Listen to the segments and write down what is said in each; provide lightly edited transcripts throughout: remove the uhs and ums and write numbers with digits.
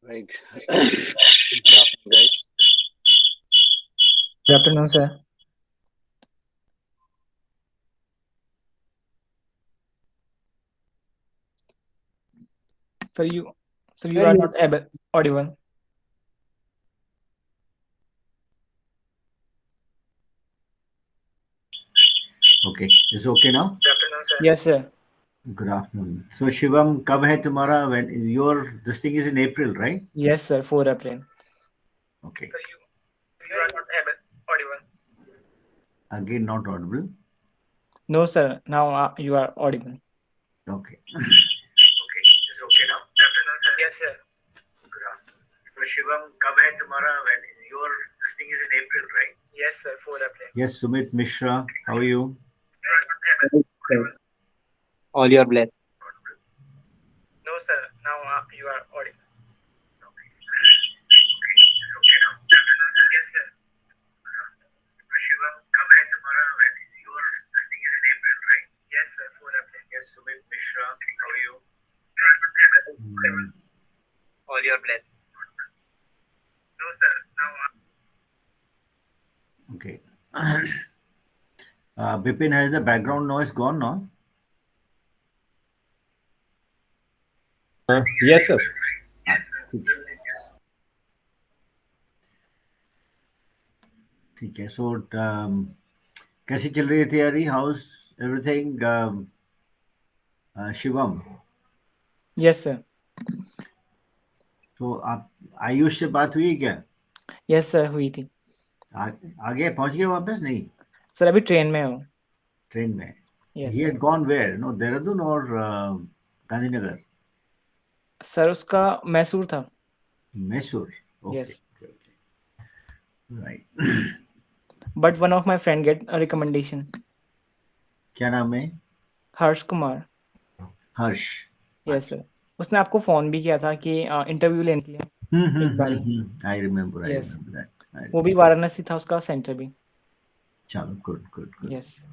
Right. Good afternoon, guys. Good afternoon, sir. Sir, you Well, are not able audible. Okay, is it okay now? Good afternoon, sir. Yes, sir. Good afternoon. So Shivam, कब है तुम्हारा? When your this thing is in April, right? Yes, sir. 4 April. Okay. Sir, you are not able audible. Again, not audible. No, sir. Now you are audible. Okay. Okay, is it okay now? Good afternoon, sir. Yes, sir. Good afternoon. So Shivam, कब है तुम्हारा? When your this thing is in April, right? Yes, sir. 4 April. Yes, Sumit Mishra, how are you? You are not able right, sir. audible. All your blessed. No, sir. Now you are audible. Okay. Okay, is it okay now? Good afternoon, sir. Yes, sir. So Shivam, कब है तुम्हारा? When your this thing is in April, right? Yes, sir. 4 April. Yes, Sumit Mishra, how are you? You are not able audible. All your blessed. No, sir. Now Okay. Bipin, has the background noise gone now? Yes, sir. ठीक ठीक है. So कैसी चल रही है तैयारी? How's everything? Shivam. yes, sir. So आप आयुष से बात हुई क्या? Yes, sir. हुई थी. आ गए, पहुंच गए वापस? नहीं, सर अभी ट्रेन में हूँ. ट्रेन में. Yes, He sir. had gone where? No, Dehradun और गांधीनगर. सर उसका मैसूर था. Mysore. Okay. Yes. Okay, okay. Right. But one of my friend get a recommendation. क्या नाम है? हर्ष कुमार. हर्ष. Yes, sir. उसने आपको फोन भी किया था कि इंटरव्यू लेने के लिए एक बारी. I remember. I Yes. remember that. वो भी वाराणसी था उसका सेंटर भी. चलो, good, good, good. Yes.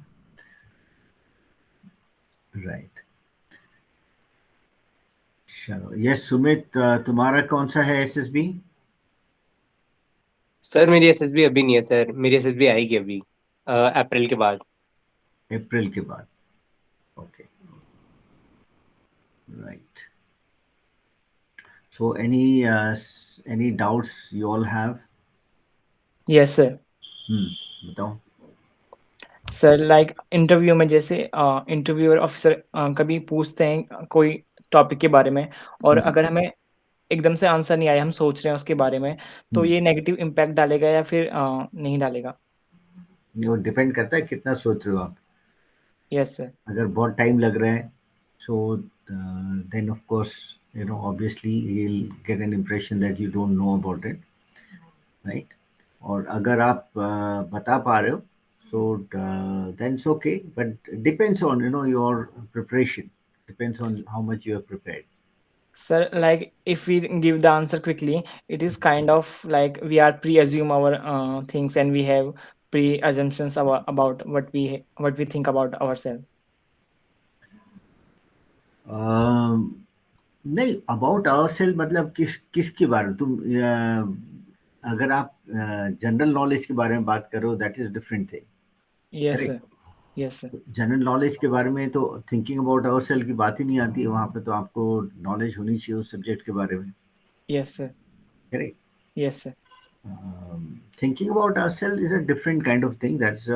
Right. चलो. Yes, सुमित, तुम्हारा कौन सा है SSB? सर मेरी एसएसबी अभी नहीं है सर. मेरी एसएसबी आएगी अभी अप्रैल के बाद. अप्रैल के बाद. Okay. Right. So any doubts you all have? Yes, sir. बताओ. सर लाइक इंटरव्यू में जैसे इंटरव्यूअर ऑफिसर कभी पूछते हैं कोई टॉपिक के बारे में और अगर हमें एकदम से आंसर नहीं आया, हम सोच रहे हैं उसके बारे में, तो ये नेगेटिव इम्पैक्ट डालेगा या फिर नहीं डालेगा? वो डिपेंड करता है कितना सोच रहे हो आप. Yes sir. अगर बहुत टाइम लग रहा है, so then of course, obviously he'll get an impression that you don't know about it, right? और अगर आप बता पा रहे हो, so then it's okay, but depends on your preparation, depends on how much you have prepared. Sir, like if we give the answer quickly, it is kind of like we are pre-assume our things and we have pre-assumptions about what we think about ourselves. नहीं, about our self मतलब किसके बारे में तुम, अगर आप general knowledge के बारे में बात करो that is different thing. Yes correct. Sir, yes sir, general knowledge के बारे में तो थिंकिंग अबाउट आवर सेल्फ की बात ही नहीं आती है, वहाँ पे तो आपको नॉलेज होनी चाहिए उस सब्जेक्ट के बारे में। Yes sir, correct. Yes sir, thinking about our self is a different kind of thing, that's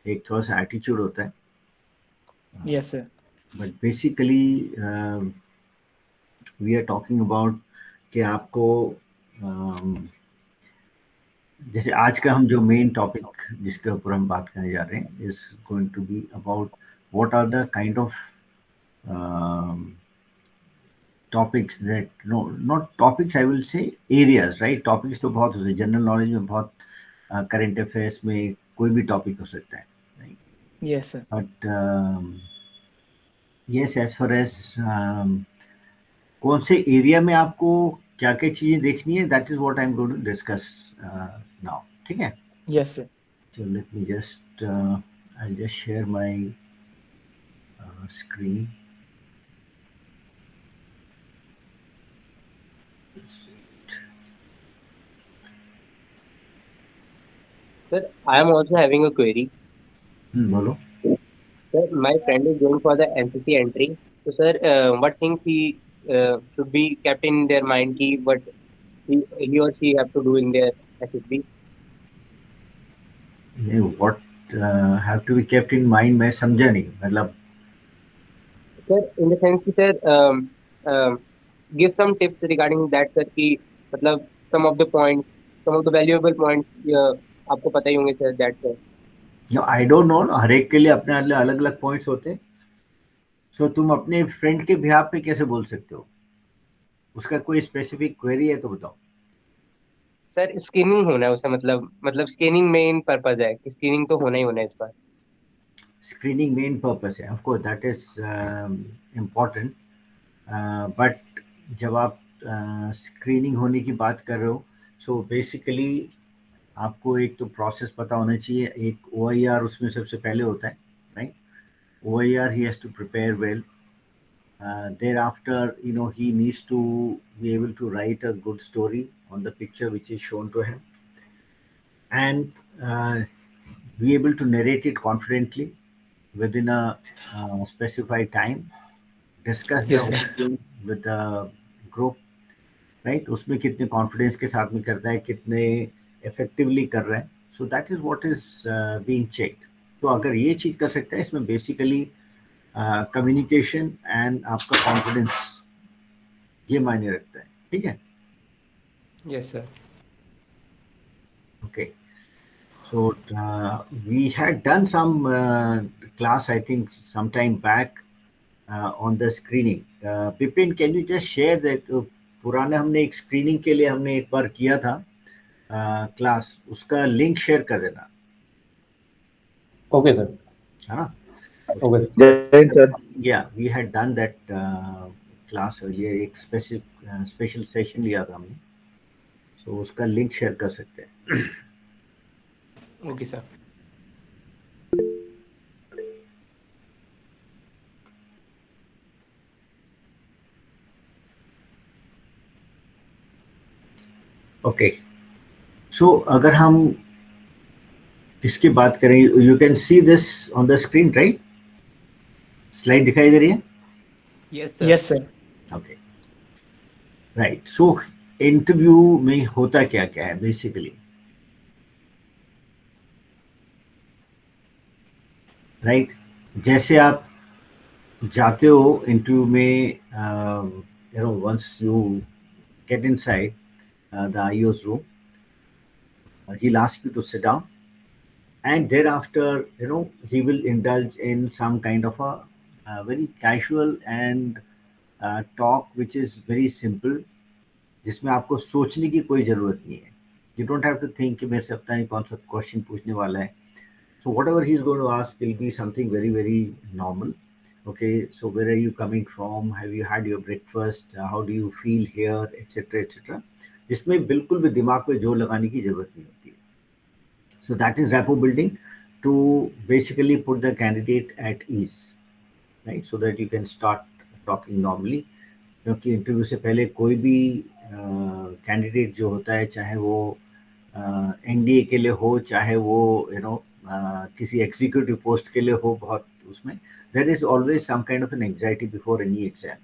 एक थोड़ा सा एटीट्यूड होता है। Yes sir, but basically we are talking about कि आपको जैसे आज का हम जो मेन टॉपिक जिसके ऊपर हम बात करने जा रहे हैं is going to be about what are the kind of topics that, no not topics, I will say areas, right. Topics तो बहुत होते हैं जनरल नॉलेज में, बहुत करंट अफेयर्स में कोई भी टॉपिक हो सकता है, right. Yes sir, but yes, as far as कौन से एरिया में आपको क्या क्या चीजें देखनी है, that is what I am going to discuss now. ठीक है। Yes sir, So let me just, I'll just share my screen. Sir, I am also having a query. बोलो। Sir, my friend is going for the NCC entry. So, sir, what things he should be kept in their mind ki what he or she have to do in their SSB? What have to be kept in mind, मैं समझा नहीं, मतलब Sir, in the sense ki sir, give some tips regarding that, sir, ki मतलब some of the points, some of the valuable points आपको पता ही होंगे, sir, that sir. no, I don't know, हर एक के लिए अपने अलग अलग पॉइंट्स होते हैं। सो तुम अपने फ्रेंड के बिहाफ पे कैसे बोल सकते हो? उसका कोई स्पेसिफिक क्वेरी है तो बताओ। सर स्क्रीनिंग होना है उसे, मतलब स्क्रीनिंग मेन पर्पज है कि स्क्रीनिंग तो होना ही होना है इस बार। स्क्रीनिंग मेन पर्पस है, of course that is important, but जब आप स्क्रीनिंग होने की बात कर रहे हो, सो बेसिकली आपको एक तो प्रोसेस पता होना चाहिए। एक OIR उसमें सबसे पहले होता है, right. OIR he has to prepare well. Thereafter, he needs to be able to write a good story on the picture which is shown to him, and be able to narrate it confidently within a specified time. Discuss the yes whole sir, thing with the group, right. उसमें कितने confidence के साथ में करता है, कितने effectively कर रहा है, so that is what is being checked. तो अगर ये चीज कर सकता है, इसमें बेसिकली कम्युनिकेशन एंड आपका कॉन्फिडेंस ये मायने रखता है। ठीक है। Yes sir, okay. So we had done some class, I think some time back, on the screening. Pipin, can you just share that पुराने हमने एक स्क्रीनिंग के लिए हमने एक बार किया था क्लास, उसका लिंक शेयर कर देना। Okay, sir. हाँ। Okay. Yes, sir. Yeah, we had done that class earlier, एक स्पेशल सेशन लिया था हमने, so उसका लिंक शेयर कर सकते हैं। Okay sir, okay. सो अगर हम इसकी बात करें, you can see this on the screen, right. Slide दिखाई दे रही है? Yes sir, yes sir, okay, right. So interview में होता क्या क्या है बेसिकली, राइट। जैसे आप जाते हो इंटरव्यू में, once you get inside the IO's room, he'll ask you to sit down, and thereafter, he will indulge in some kind of a very casual and talk which is very simple, जिसमें आपको सोचने की कोई ज़रूरत नहीं है। You don't have to think कि मेरे से पता नहीं कौन सा क्वेश्चन पूछने वाला है। So whatever he's going to ask will be something very, very normal. Okay, so where are you coming from? Have you had your breakfast? How do you feel here? Etc. etc. इसमें बिल्कुल भी दिमाग पे जोर लगाने की जरूरत नहीं होती है। So that is rapport building to basically put the candidate at ease, right? So that you can start talking normally. क्योंकि इंटरव्यू से पहले कोई भी कैंडिडेट जो होता है, चाहे वो एनडीए के लिए हो, चाहे वो किसी एग्जीक्यूटिव पोस्ट के लिए हो, बहुत उसमें there is always some kind of an anxiety before any exam.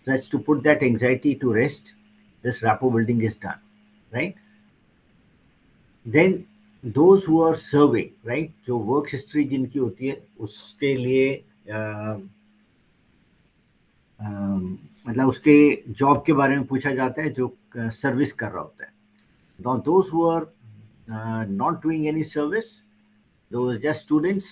So that's to put that anxiety to rest. This rapport building is done, right? Then those who are serving, right? जो work history जिनकी होती है, उसके लिए मतलब उसके job के बारे में पूछा जाता है जो सर्विस कर रहा होता है. Now those who are not doing any service, those just students,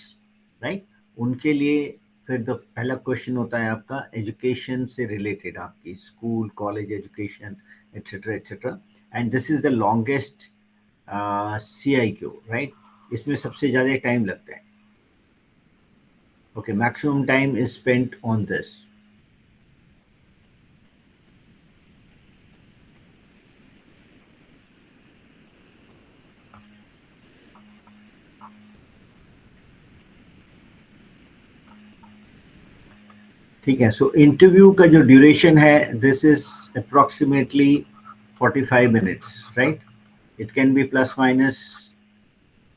right? उनके लिए फिर पहला क्वेश्चन होता है आपका एजुकेशन से रिलेटेड, आपकी school college education etcetera etcetera. And this is the longest CIQ, right? इसमें सबसे ज़्यादा टाइम लगता है. Okay, maximum time is spent on this. ठीक है. सो इंटरव्यू का जो ड्यूरेशन है, this is approximately 45 minutes, right? It can be plus minus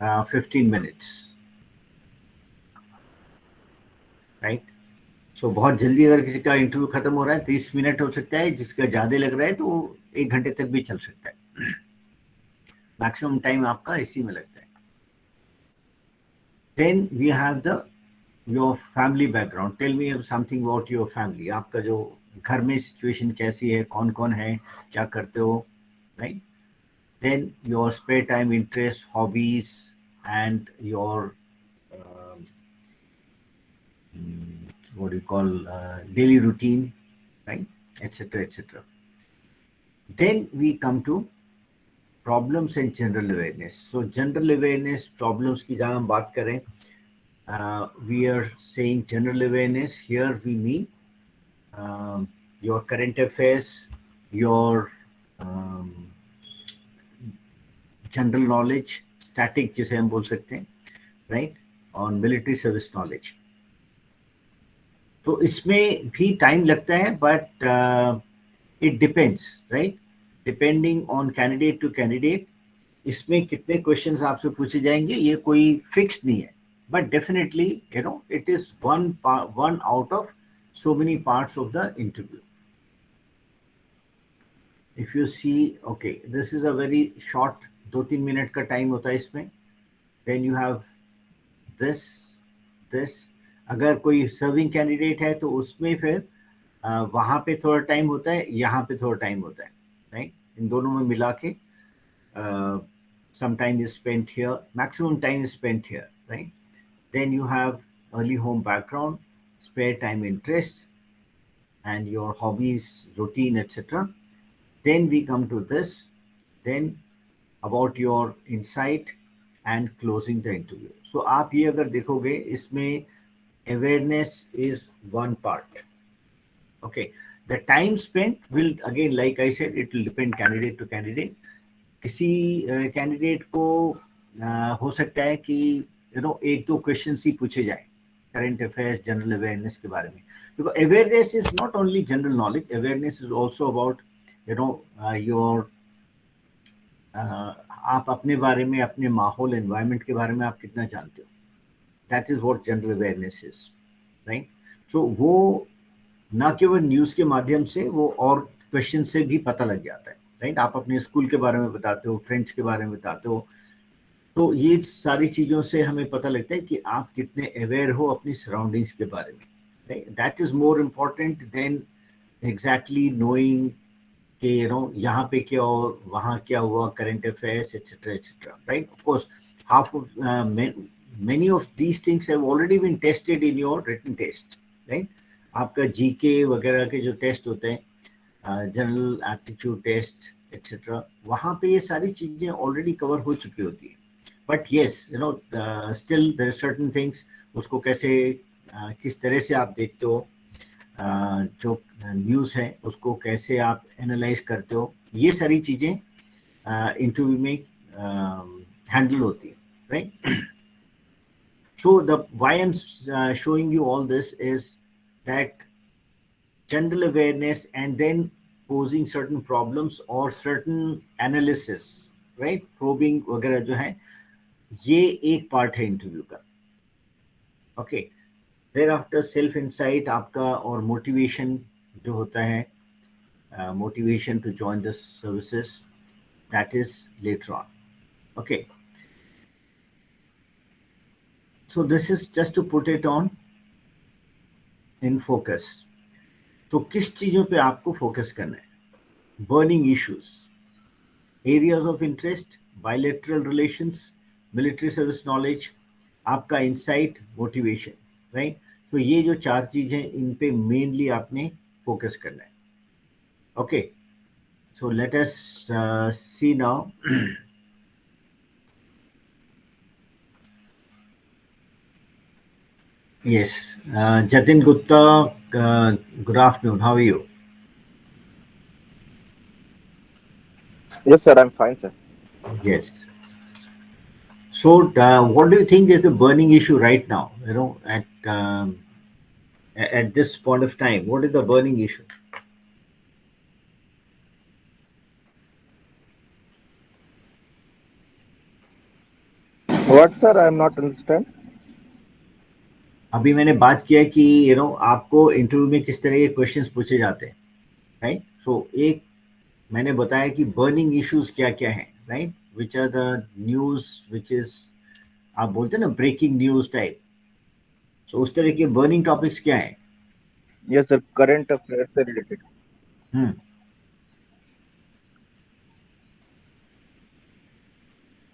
15 minutes, right? So बहुत जल्दी अगर किसी का इंटरव्यू खत्म हो रहा है 30 मिनट हो सकता है, जिसका ज़्यादा लग रहा है तो 1 घंटे तक भी चल सकता है. मैक्सिमम टाइम आपका इसी में लगता है. Then we have the your family background. Tell me something about your family. आपका जो घर में सिचुएशन कैसी है, कौन कौन है, क्या करते हो, right? Then your spare time, interest, hobbies and your what do you call daily routine, right, etc etc. Then we come to problems and general awareness. So general awareness, problems की जहाँ हम बात करें, we are saying general awareness. Here we mean your current affairs, your general knowledge, static जिसे हम बोल सकते हैं, right, on military service knowledge. तो इसमें भी टाइम लगता है, but it depends, right? Depending on candidate to candidate. इसमें कितने क्वेश्चंस आपसे पूछे जाएंगे ये कोई फिक्स नहीं है, but definitely it is one out of so many parts of the interview. If you see, okay, this is a very short 2-3 minute का टाइम होता है इसमें. Then you have this. अगर कोई सर्विंग कैंडिडेट है तो उसमें फिर वहाँ पे थोड़ा टाइम होता है, यहाँ पे थोड़ा टाइम होता है, राइट? इन दोनों में मिला के some time is spent here, maximum time is spent here, right? Then you have early home background, spare time, interest, and your hobbies, routine, etc. Then we come to this, then about your insight and closing the interview. So आप ये अगर देखोगे, इसमें awareness is one part. Okay, the time spent will, again, like I said, it will depend candidate to candidate. किसी candidate को हो सकता है कि 1-2 क्वेश्चन ही पूछे जाए करंट अफेयर्स, जनरल अवेयरनेस के बारे में. Because awareness is not only general knowledge, awareness is also about your आप अपने बारे में, अपने माहौल, एनवायरनमेंट के बारे में आप कितना जानते हो. That is what general awareness is, right? So वो ना केवल न्यूज़ के माध्यम से, वो और क्वेश्चन से भी पता लग जाता है, राइट? आप अपने स्कूल के बारे में बताते हो, फ्रेंड्स के बारे में बताते हो, तो ये सारी चीज़ों से हमें पता लगता है कि आप कितने अवेयर हो अपनी सराउंडिंग्स के बारे में, right? That is more important than exactly knowing कि यहाँ पे क्या और वहाँ क्या हुआ, current affairs, etcetera etcetera, right? Of course half of many of these things have already been tested in your written test, right? आपका जीके वगैरह के जो टेस्ट होते हैं, जनरल एप्टीट्यूड टेस्ट एट्सेट्रा, वहाँ पे ये सारी चीज़ें ऑलरेडी कवर हो चुकी होती है. But yes, still there are certain things, उसको कैसे किस तरह से आप देखते हो, जो न्यूज़ है उसको कैसे आप एनालाइज करते हो, ये सारी चीज़ें इंटरव्यू में हैंडल होती है, right? So why I'm showing you all this is that general awareness, and then posing certain problems or certain analysis, right, probing वगैरह जो है, ये एक पार्ट है इंटरव्यू का. Okay, thereafter self insight आपका और मोटिवेशन जो होता है, motivation to join the services, that is later on. Okay, so this is just to put it on in focus. तो किस चीजों पे आपको फोकस करना है? Burning issues, areas of interest, bilateral relations, military service knowledge, आपका insight, motivation, right. सो ये जो चार चीजें, इन पे मेनली आपने फोकस करना है. Okay, so let us C now. Yes, Jatin Gupta, good afternoon. How are you? Yes, sir, I'm fine, sir. Yes. So, what do you think is the burning issue right now? You know, at this point of time, what is the burning issue? What, sir? I'm not understand. अभी मैंने बात किया कि आपको interview में किस तरह के क्वेश्चंस पूछे जाते हैं, राइट. सो एक मैंने बताया कि बर्निंग इश्यूज क्या क्या हैं, right, which are the news which is, आप बोलते हैं ना, ब्रेकिंग न्यूज टाइप. सो उस तरह के बर्निंग टॉपिक्स क्या हैं? Yes, sir. Current affairs से related.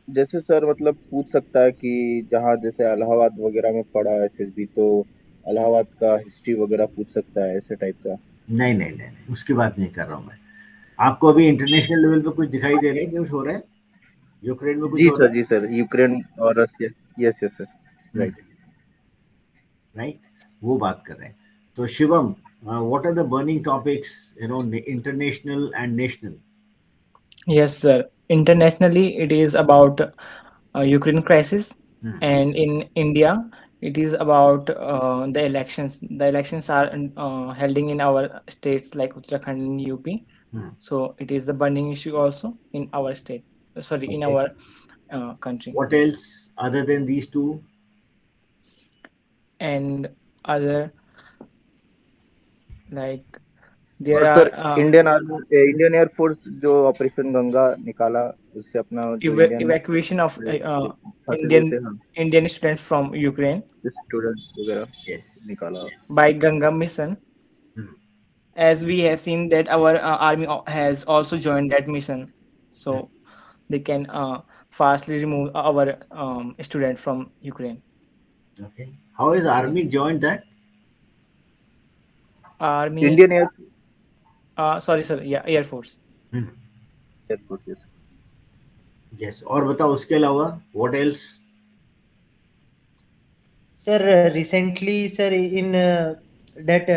जैसे सर मतलब पूछ सकता है कि जहाँ जैसे इलाहाबाद वगैरह में पढ़ा है एसएसबी, तो इलाहाबाद का हिस्ट्री वगैरह पूछ सकता है, ऐसे टाइप का. नहीं नहीं नहीं नहीं, उसकी बात नहीं कर रहा हूँ मैं. आपको अभी इंटरनेशनल लेवल पे कुछ दिखाई दे रहा है, कुछ हो रहा है यूक्रेन में, कुछ हो रहा है? जी सर, यूक्रेन और Russia. Yes yes sir, right right, वो बात कर रहे हैं. तो Shivam, what are the burning topics, international and national? Yes, sir. Internationally, it is about Ukraine crisis, and in India, it is about the elections. The elections are held in our states like Uttarakhand and UP. So it is the burning issue also in our state. Sorry, in Okay. our country. What Yes. else other than these two? And other, like और there sir are Indian army, Indian air force जो operation Ganga निकाला, उससे अपना जो Indian evacuation of फंसे हुए Indian थे, हाँ, Indian students from Ukraine students वगैरह Yes. निकाला. by Ganga mission. As we have seen that our army has also joined that mission, so they can fastly remove our student from Ukraine. Okay. How is army joined that? Army, Indian sorry sir, yeah, Air Force. Air force. Yes. और बताओ उसके अलावा what else? Sir, recently, sir, in that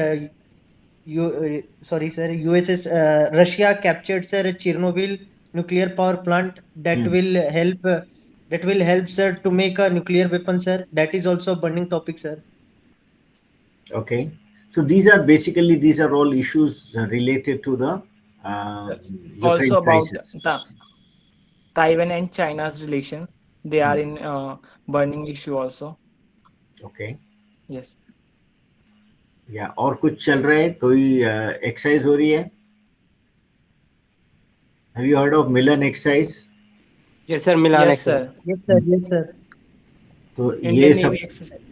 sorry, sir, USS Russia captured, sir, Chernobyl nuclear power plant that will help. That will help, sir, to make a nuclear weapon, sir. That is also a burning topic, sir. Okay. So these are all issues related to the Ukraine Also about crisis. Taiwan and China's relation, they are in burning issue also. Okay. Yes. या और कुछ चल रहा है, कोई exercise हो रही है? Have you heard of Milan exercise? Yes, sir. Milan Yes, exercise. sir. Yes, sir. Yes, sir. तो ये Indian सब Navy exercise.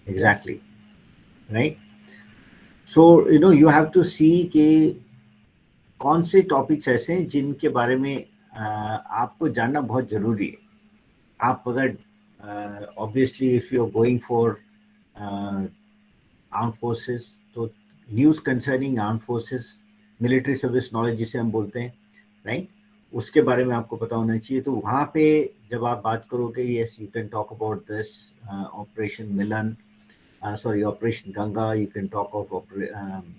exactly, right? So you have to see कि कौन से टॉपिक्स ऐसे हैं जिनके बारे में आपको जानना बहुत जरूरी है. आप अगर obviously if you are going for armed forces, तो news concerning arm forces, military service knowledge जिसे हम बोलते हैं, राइट, उसके बारे में आपको पता होना चाहिए. तो वहाँ पे जब आप बात करोगे, yes you can talk about this operation Milan, sorry, Operation Ganga, you can talk of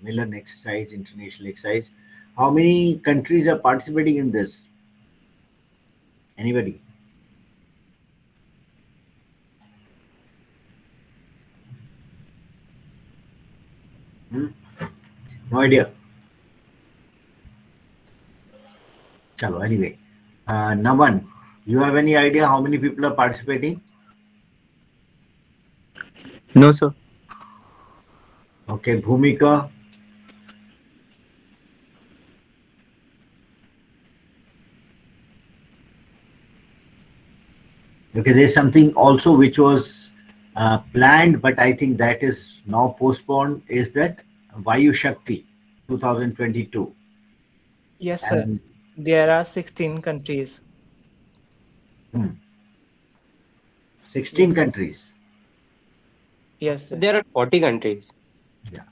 Milan exercise, international exercise. How many countries are participating in this? Anybody? No idea. Chalo, anyway. Naman, you have any idea how many people are participating? No, sir. Okay, Bhumika. Okay, there's something also which was planned, but I think that is now postponed. Is that Vayu Shakti 2022? Yes, sir. And There are 16 countries. 16 Yes. countries. Yes, sir. There are 40 countries. Yeah,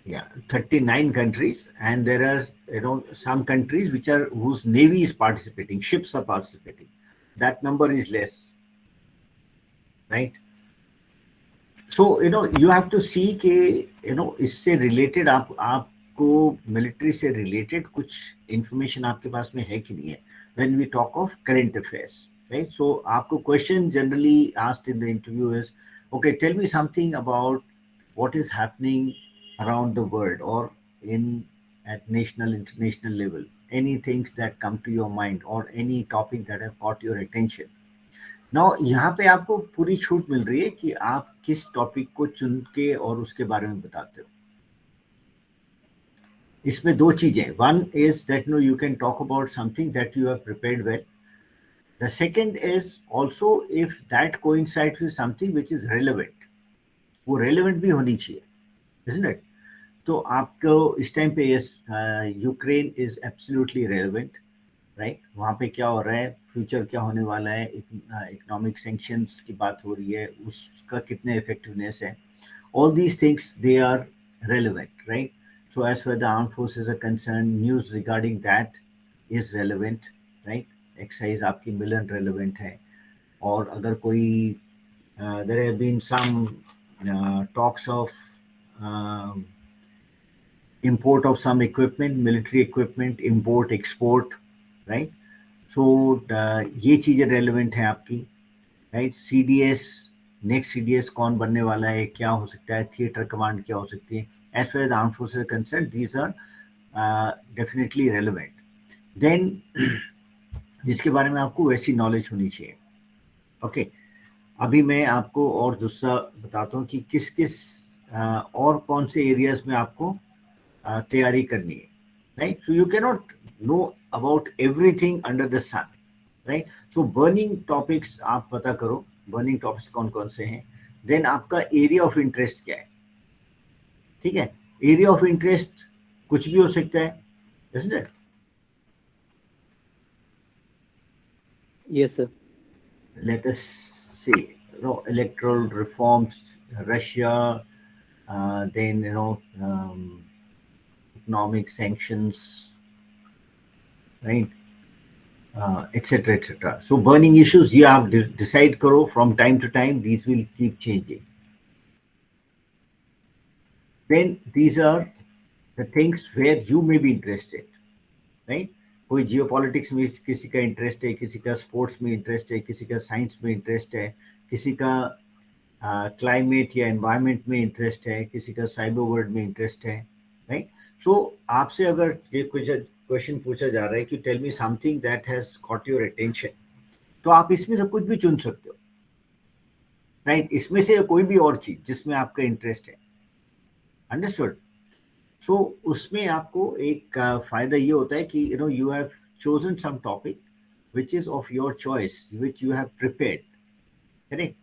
yeah, 39 countries, and there are some countries which are whose navy is participating, ships are participating. That number is less, right? So you have to see कि इससे related आपको military से related कुछ information आपके पास में है कि नहीं है when we talk of current affairs, right? So आपको question generally asked in the interview is, okay, tell me something about what is happening around the world or in at national international level, any things that come to your mind or any topic that have caught your attention. Now यहाँ पे आपको पूरी छूट मिल रही है कि आप किस टॉपिक को चुन के और उसके बारे में बताते हो. इसमें दो चीजें, one is that you can talk about something that you have prepared well. The second is also if that coincides with something which is relevant, वो रेलेवेंट भी होनी चाहिए, इजंट इट? तो आपको इस टाइम पे yes, Ukraine is absolutely relevant, right? वहाँ पे क्या हो रहा है, फ्यूचर क्या होने वाला है, इकोनॉमिक सैंक्शंस की बात हो रही है, उसका कितने इफेक्टिवनेस है, all these things they are relevant, right? So as far the arm forces are concerned, news regarding that is relevant, right? Exercise आपकी मिलन रेलेवेंट है. और अगर कोई there have been some talks of import of some equipment, military equipment, import, export, right? So ये चीजें relevant हैं आपकी, right? CDS, next CDS कौन बनने वाला है, क्या हो सकता है, theater command क्या हो सकती है, as far as the armed forces are concerned, these are definitely relevant. Then जिसके बारे में आपको वैसी knowledge होनी चाहिए. Okay, अभी मैं आपको और दूसरा बताता हूँ कि किस किस और कौन से एरियाज में आपको तैयारी करनी है, right? So you can not know about everything under the sun, right? So burning topics आप पता करो, बर्निंग टॉपिक्स कौन कौन से हैं. देन आपका एरिया ऑफ इंटरेस्ट क्या है, ठीक है? एरिया ऑफ इंटरेस्ट कुछ भी हो सकता है, isn't it? Yes, sir. Let us see, electoral reforms, Russia, then economic sanctions, right? Etc. etc. So burning issues, you have to decide karo from time to time, these will keep changing. Then these are the things where you may be interested, right? कोई geopolitics में किसी का interest है, किसी का sports में interest है, किसी का साइंस में इंटरेस्ट है, किसी का क्लाइमेट या एनवायरनमेंट में इंटरेस्ट है, किसी का साइबर वर्ल्ड में इंटरेस्ट है, राइट? सो आपसे अगर ये कुछ क्वेश्चन पूछा जा रहा है कि tell me something that has caught your attention, तो आप इसमें से कुछ भी चुन सकते हो, राइट? इसमें से कोई भी और चीज जिसमें आपका इंटरेस्ट है, अंडरस्टूड? सो उसमें आपको एक फायदा ये होता है कि you have chosen some topic which is of your choice, which you have prepared, correct?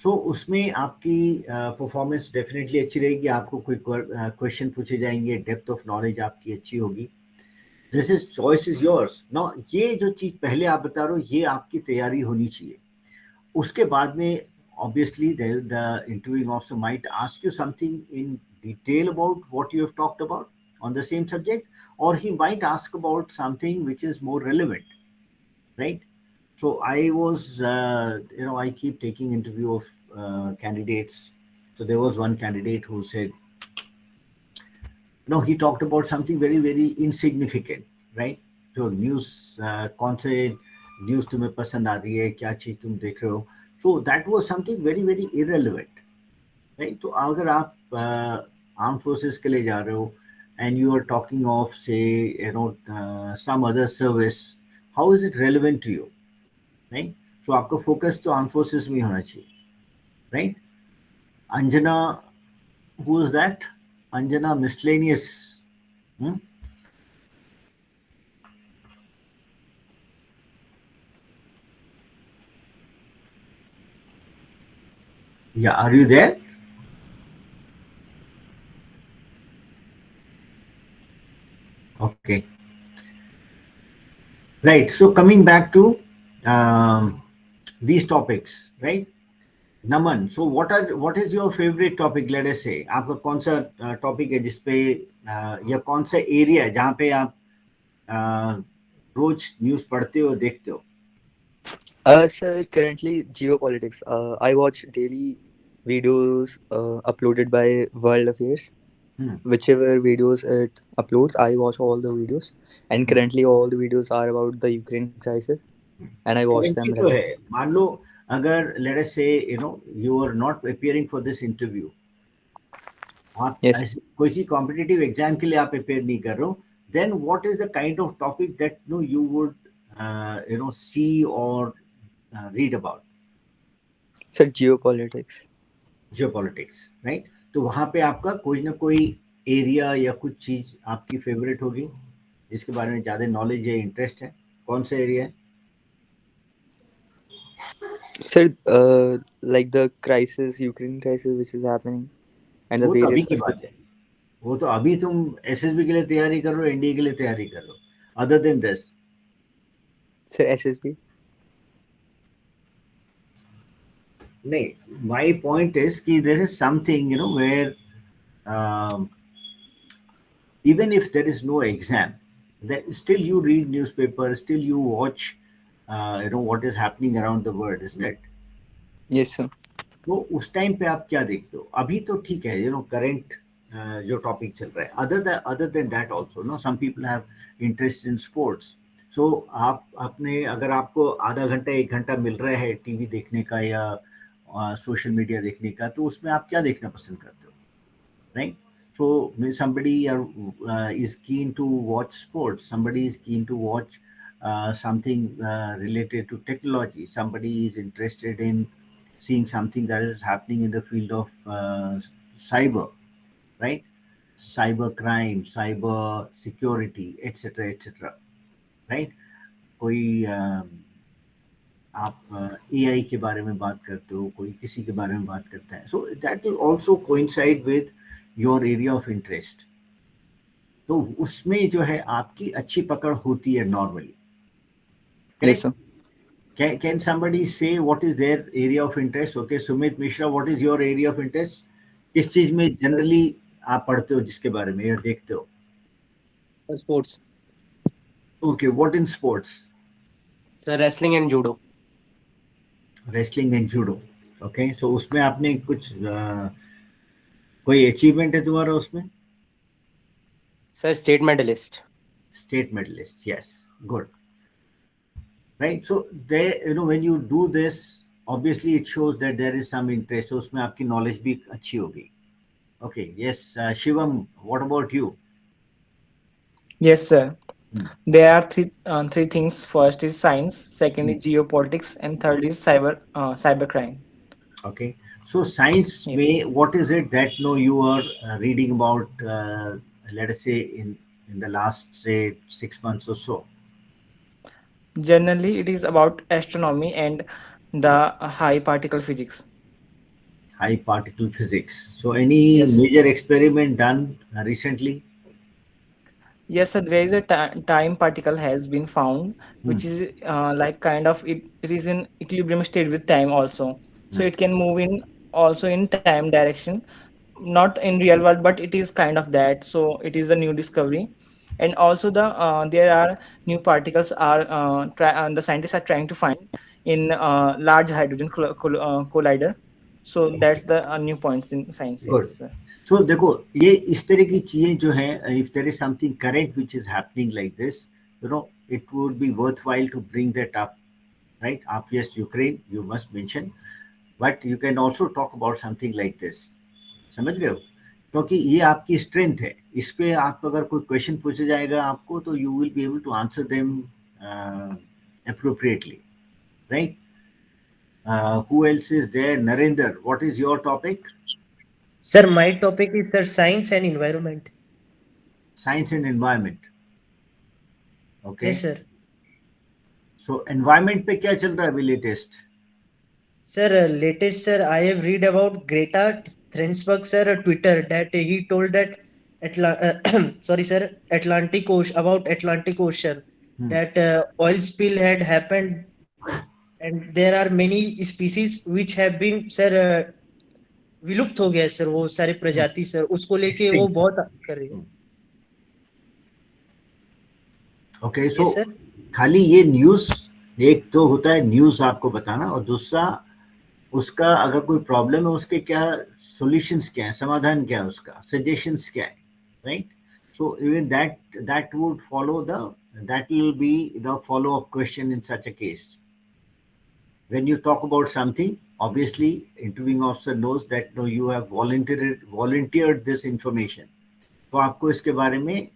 So उसमें आपकी परफॉर्मेंस डेफिनेटली अच्छी रहेगी, आपको कोई क्वेश्चन पूछे जाएंगे, डेप्थ ऑफ नॉलेज आपकी अच्छी होगी. This is choice is yours. Now ये जो चीज पहले आप बता रहे हो, ये आपकी तैयारी होनी चाहिए. उसके बाद में obviously the interviewing officer might ask you something in detail about what you have talked about on the same subject, or he might ask about something which is more relevant, right? So I was I keep taking interview of candidates. So there was one candidate who said, no, he talked about something very very insignificant, right? So news, कौन से news तुम्हें पसंद आ रही है, क्या चीज तुम देख रहे हो. So that was something very very irrelevant, right? तो अगर आप आर्म फोर्सेस के लिए जा रहे हो and you are talking of, say, some other service, how is it relevant to you, right? So आपका focus तो armed forces में होना चाहिए, right? Anjana, who is that? Anjana miscellaneous. Hmm? Yeah, are you there? Okay. Right. So coming back to these topics, right? Naman, so what is your favorite topic? Let us say, आपका कौन सा topic है जिसपे या कौन सा area है जहाँ पे आप रोज न्यूज़ पढ़ते हो देखते हो? Sir, currently geopolitics. I watch daily videos uploaded by World Affairs. Hmm. Whichever videos it uploads, I watch all the videos. And currently, all the videos are about the Ukraine crisis, and I watch them Currently तो है, regularly. मान लो अगर let us say you are not preparing for this interview, आप Yes. ऐसे कोई सी competitive exam के लिए आप प्रिपेयर नहीं कर रहे हो, then what is the kind of topic that you would see or read about? Sir, geopolitics. Geopolitics, right? तो वहां पे आपका कोई ना कोई एरिया या कुछ चीज आपकी फेवरेट होगी जिसके बारे में ज्यादा नॉलेज है, इंटरेस्ट है, कौन सा एरिया है? Sir, like the crisis, Ukraine crisis, which is happening, and the वो तो अभी various की बात है, वो तो अभी तुम एसएसबी के लिए तैयारी कर रहे हो, एनडीए के लिए तैयारी कर रहे हो, other than this? Sir, SSB. नहीं, माय पॉइंट इज कि there is something where even if there is no exam, that still you read newspaper, still you watch what is happening around the world, isn't it? Yes, sir. तो उस time पे आप क्या देखते हो? अभी तो ठीक है, करंट जो टॉपिक चल रहा है, other than that also some people have interest in sports. So आप अपने, अगर आपको आधा घंटा 1 घंटा मिल रहा है टीवी देखने का या सोशल मीडिया देखने का, तो उसमें आप क्या देखना पसंद करते हो, right? So somebody is keen to watch sports, somebody is keen to watch something related to technology, somebody is interested in seeing something that is happening in the field of cyber, right? Cyber crime, cyber security, etc., etc., right? कोई आप AI के बारे में बात करते हो, कोई किसी के बारे में बात करता है, so that will also coincide with your area of interest. तो उसमें जो है आपकी अच्छी पकड़ होती है normally. Yes, sir. Can somebody say what is their area of interest? Okay, Sumit Mishra, what is your area of interest? किस चीज में जनरली आप पढ़ते हो, जिसके बारे में या देखते हो? Sports. Okay, what in sports? Sir, wrestling and judo. Wrestling and judo. Okay, so उसमें आपने कुछ कोई अचीवमेंट है तुम्हारा उसमें? Sir, state medalist. State medalist, yes, good. Right, so there, when you do this, obviously it shows that there is some interest, so उसमें आपकी knowledge भी अच्छी होगी. Okay, yes, Shivam, what about you? Yes, sir. There are three things. First is science, second is geopolitics, and third is cybercrime. Okay, so science Yep. में what is it that you are reading about, let us say in the last, say, 6 months or so? Generally, it is about astronomy and the high particle physics. High particle physics. So any Yes. major experiment done recently? Yes, sir, there is a time particle has been found, which is like kind of it is in equilibrium state with time also. So it can move in also in time direction, not in real world, but it is kind of that. So it is a new discovery, and also there are new particles are the scientists are trying to find in large hydrogen collider. So that's the new points in science. Yes, Good. sir. So देखो, ये इस तरह की चीजें जो हैं, if there is something current which is happening like this, it would be worthwhile to bring that up, right? Yes, Ukraine, you must mention, but you can also talk about something like this, समझ रहे हो? क्योंकि ये आपकी strength है, इस पे आप अगर कोई क्वेश्चन पूछा जाएगा आपको तो you will be able to answer them appropriately, right? Who else is there? Narendra, what is your topic? Sir, my topic is sir science and environment. Science and environment. Okay. Yes, sir. So environment पे क्या चल रहा है अभी latest? Sir, latest sir, I have read about Greta Thunberg sir Twitter that he told that sorry sir, Atlantic Ocean that oil spill had happened and there are many species which have been sir विलुप्त हो गया है sir वो सारे प्रजाति sir उसको लेके वो Extinct. बहुत कर रही है. ओके, सो Yes sir. खाली ये न्यूज़ एक तो होता है न्यूज़ आपको बताना, और दूसरा उसका अगर कोई प्रॉब्लम है उसके क्या सॉल्यूशंस क्या है, समाधान क्या है, उसका सजेशंस क्या है, right? So even that would follow that will be the follow-up question in such a case. When you talk about something, obviously interviewing officer knows that no, you have volunteered this information, तो आपको इसके बारे में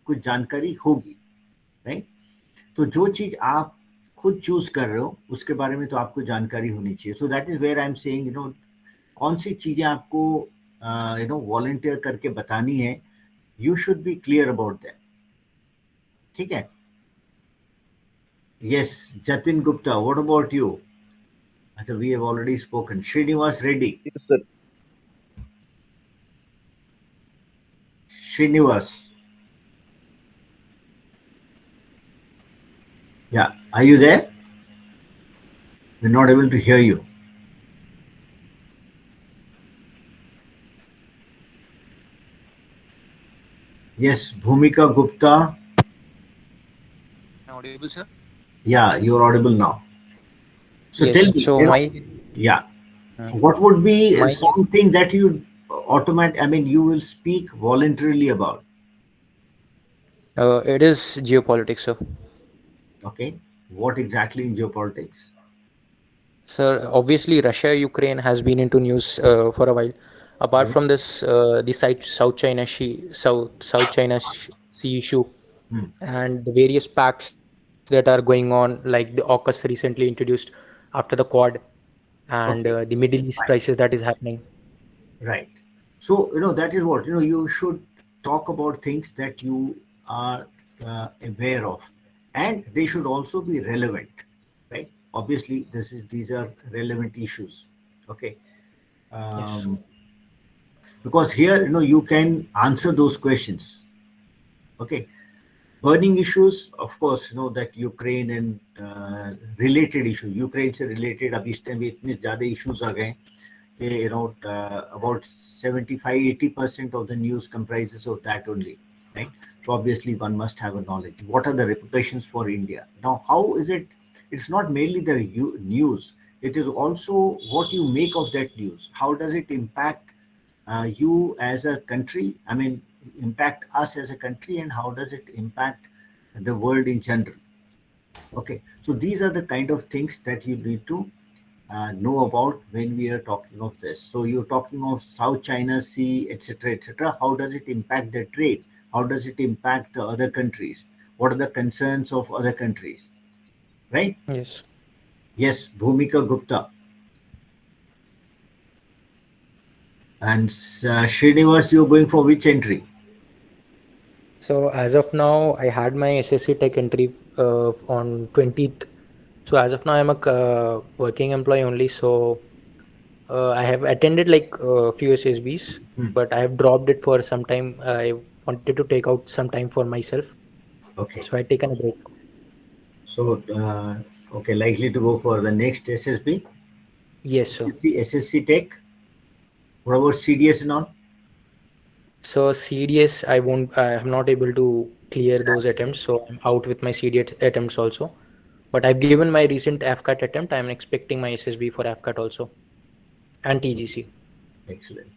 कुछ जानकारी होगी, right? तो जो चीज आप खुद चूज कर रहे हो उसके बारे में तो आपको जानकारी होनी चाहिए. So that is where I am saying, you know, कौन सी चीजें आपको यू नो वॉलंटियर करके बतानी है, you should be clear about that. ठीक है? Yes, Jatin Gupta, what about you? अच्छा, we have already spoken. Srinivas Reddy. Yes, sir. Srinivas. Yeah, are you there? We're not able to hear you. Yes, Bhumika Gupta. Am I audible, sir? Yeah, you're audible now. So Yes, tell me, so you know, my yeah, what would be my something that you you will speak voluntarily about? it is geopolitics, sir. Okay, what exactly in geopolitics? Sir, obviously Russia Ukraine has been into news for a while. Apart from this, the South China Sea issue and the various pacts that are going on, like the AUKUS recently introduced after the Quad, and Okay, the Middle East fine. crisis that is happening. Right. So, you know, that is what, you know, you should talk about things that you are aware of, and they should also be relevant, right? Obviously, these are relevant issues. Okay. Yes. Because here, you know, you can answer those questions. Okay. Burning issues, of course, you know, that Ukraine and related issues, Ukraine से related अभी इस time में इतने ज़्यादा issues आ गए कि, you know, about 75-80% of the news comprises of that only, right? So obviously one must have a knowledge. What are the repercussions for India? Now, how is it? It's not mainly the news. It is also what you make of that news. How does it impact you as a country? I mean, impact us as a country, and how does it impact the world in general? Okay, so these are the kind of things that you need to know about when we are talking of this. So you're talking of South China Sea, etc., etc. How does it impact the trade? How does it impact the other countries? What are the concerns of other countries? Right? Yes. Yes, Bhumika Gupta. And Srinivas, you're going for which entry? So as of now, I had my SSC Tech entry on 20th. So as of now, I'm a working employee only. So I have attended like a few SSBs, but I have dropped it for some time. I wanted to take out some time for myself. Okay. So I taken a break. So, okay, likely to go for the next SSB? Yes, sir. SSC Tech? What about CDS and all? So CDS, I am not able to clear those attempts. So I'm out with my CDS attempts also. But I've given my recent AFCAT attempt. I'm expecting my SSB for AFCAT also and TGC. Excellent.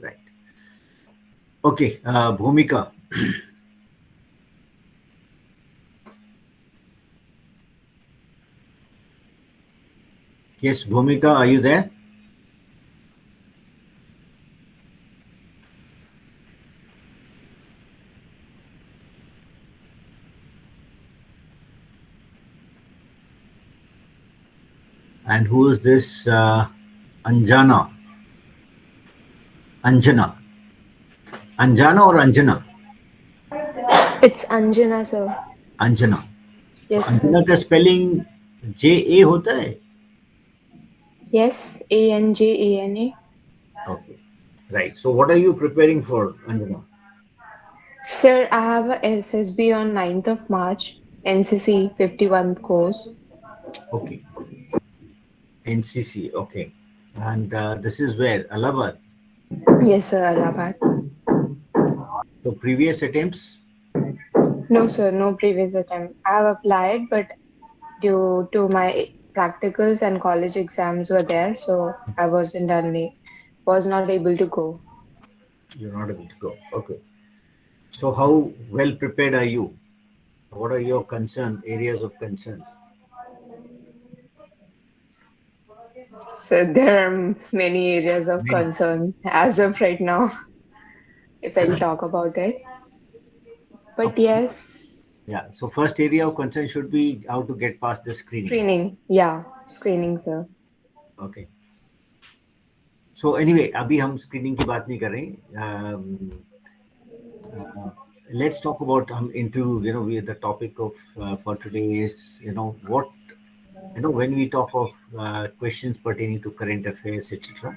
Right. Okay, Bhumika. Yes, Bhumika, are you there? And who is this Anjana? Anjana. Anjana or Anjana? It's Anjana, sir. Anjana. तो Yes, sir. Anjana का spelling JA होता है? Yes, ANJANA. Okay. Right. So what are you preparing for, Anjana? Sir, I have a SSB on 9th of March, NCC 51 course. Okay. NCC. Okay. And this is where? Allahabad. Yes, sir, Allahabad. So previous attempts? No, sir, no previous attempt. I have applied, but due to my practicals and college exams were there, so I was not able to go. You're not able to go. Okay. So how well prepared are you? What are your areas of concern? So there are many areas of Many. concern as of right now, if I'll talk about it. But Okay. yes, Yeah. So first area of concern should be how to get past the screening. screening. Yeah, screening, sir. Okay. So anyway, अभी हम screening की बात नहीं कर रहे. Let's talk about into the topic of for today is what when we talk of questions pertaining to current affairs, etc.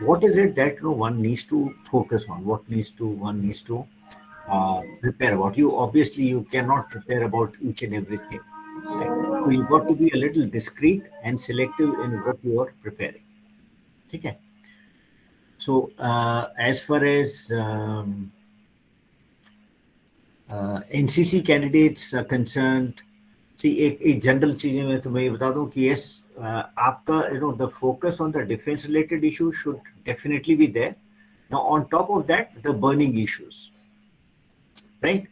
What is it that one needs to focus on? What one needs to prepare about? You cannot prepare about each and everything. Right? So you got to be a little discreet and selective in what you are preparing. Okay. So as far as NCC candidates concerned एक general चीजें मैं तुम्हें बता दूं कि yes आपका the focus on the defence related issue should definitely be there now on top of that the burning issues right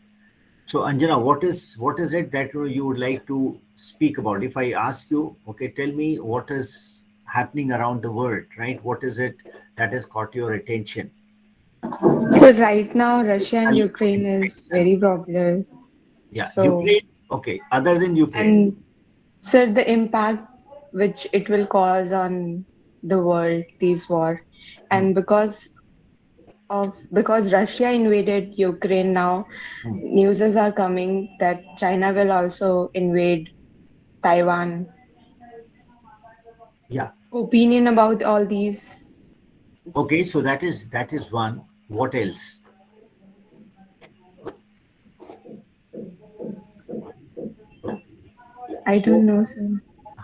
so Anjana, what is it that you would like to speak about? If I ask you, okay, tell me what is happening around the world, right? What is it that has caught your attention? So right now, Russia and Ukraine is very popular. Yeah, so, Ukraine. Okay, other than Ukraine. And sir, the impact which it will cause on the world, this war, and because Russia invaded Ukraine now, news are coming that China will also invade Taiwan. Yeah. Opinion about all these? Okay, so that is one. What else? I don't know, sir.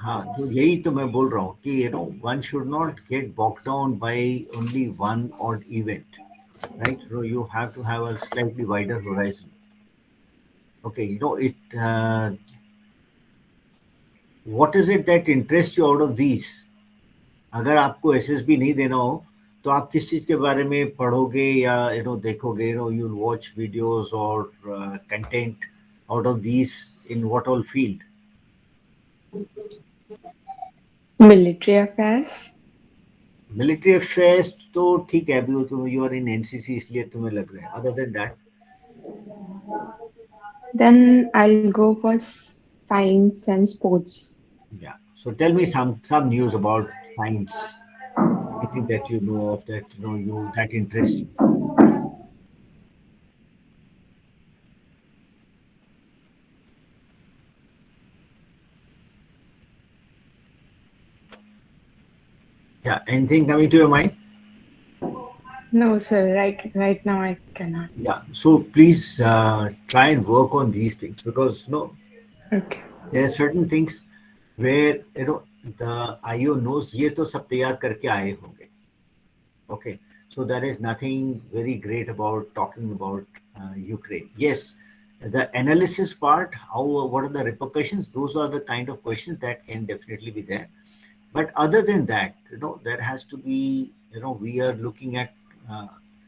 हाँ, तो यही तो मैं बोल रहा हूँ कि one should not get bogged down by only one odd event, right? So you have to have a slightly wider horizon. Okay, it. What is it that interests you out of these? अगर आपको SSB नहीं देना हो तो आप किस चीज के बारे में पढ़ोगे या देखोगे? You'll watch videos or content out of these in what all field? Military affairs. Military affairs तो ठीक है, अभी तो you are in NCC इसलिए तुम्हें लग रहा है. Other than that? Then I'll go for science and sports. Yeah. So tell me some news about science. Anything that you know of that that interests you. Yeah. Anything coming to your mind? No, sir. Right now I cannot. Yeah. So please try and work on these things because Okay. there are certain things where the IO knows ये तो सब तैयार करके आए होंगे. Okay. So there is nothing very great about talking about Ukraine. Yes, the analysis part, what are the repercussions? Those are the kind of questions that can definitely be there. But other than that, there has to be, we are looking at,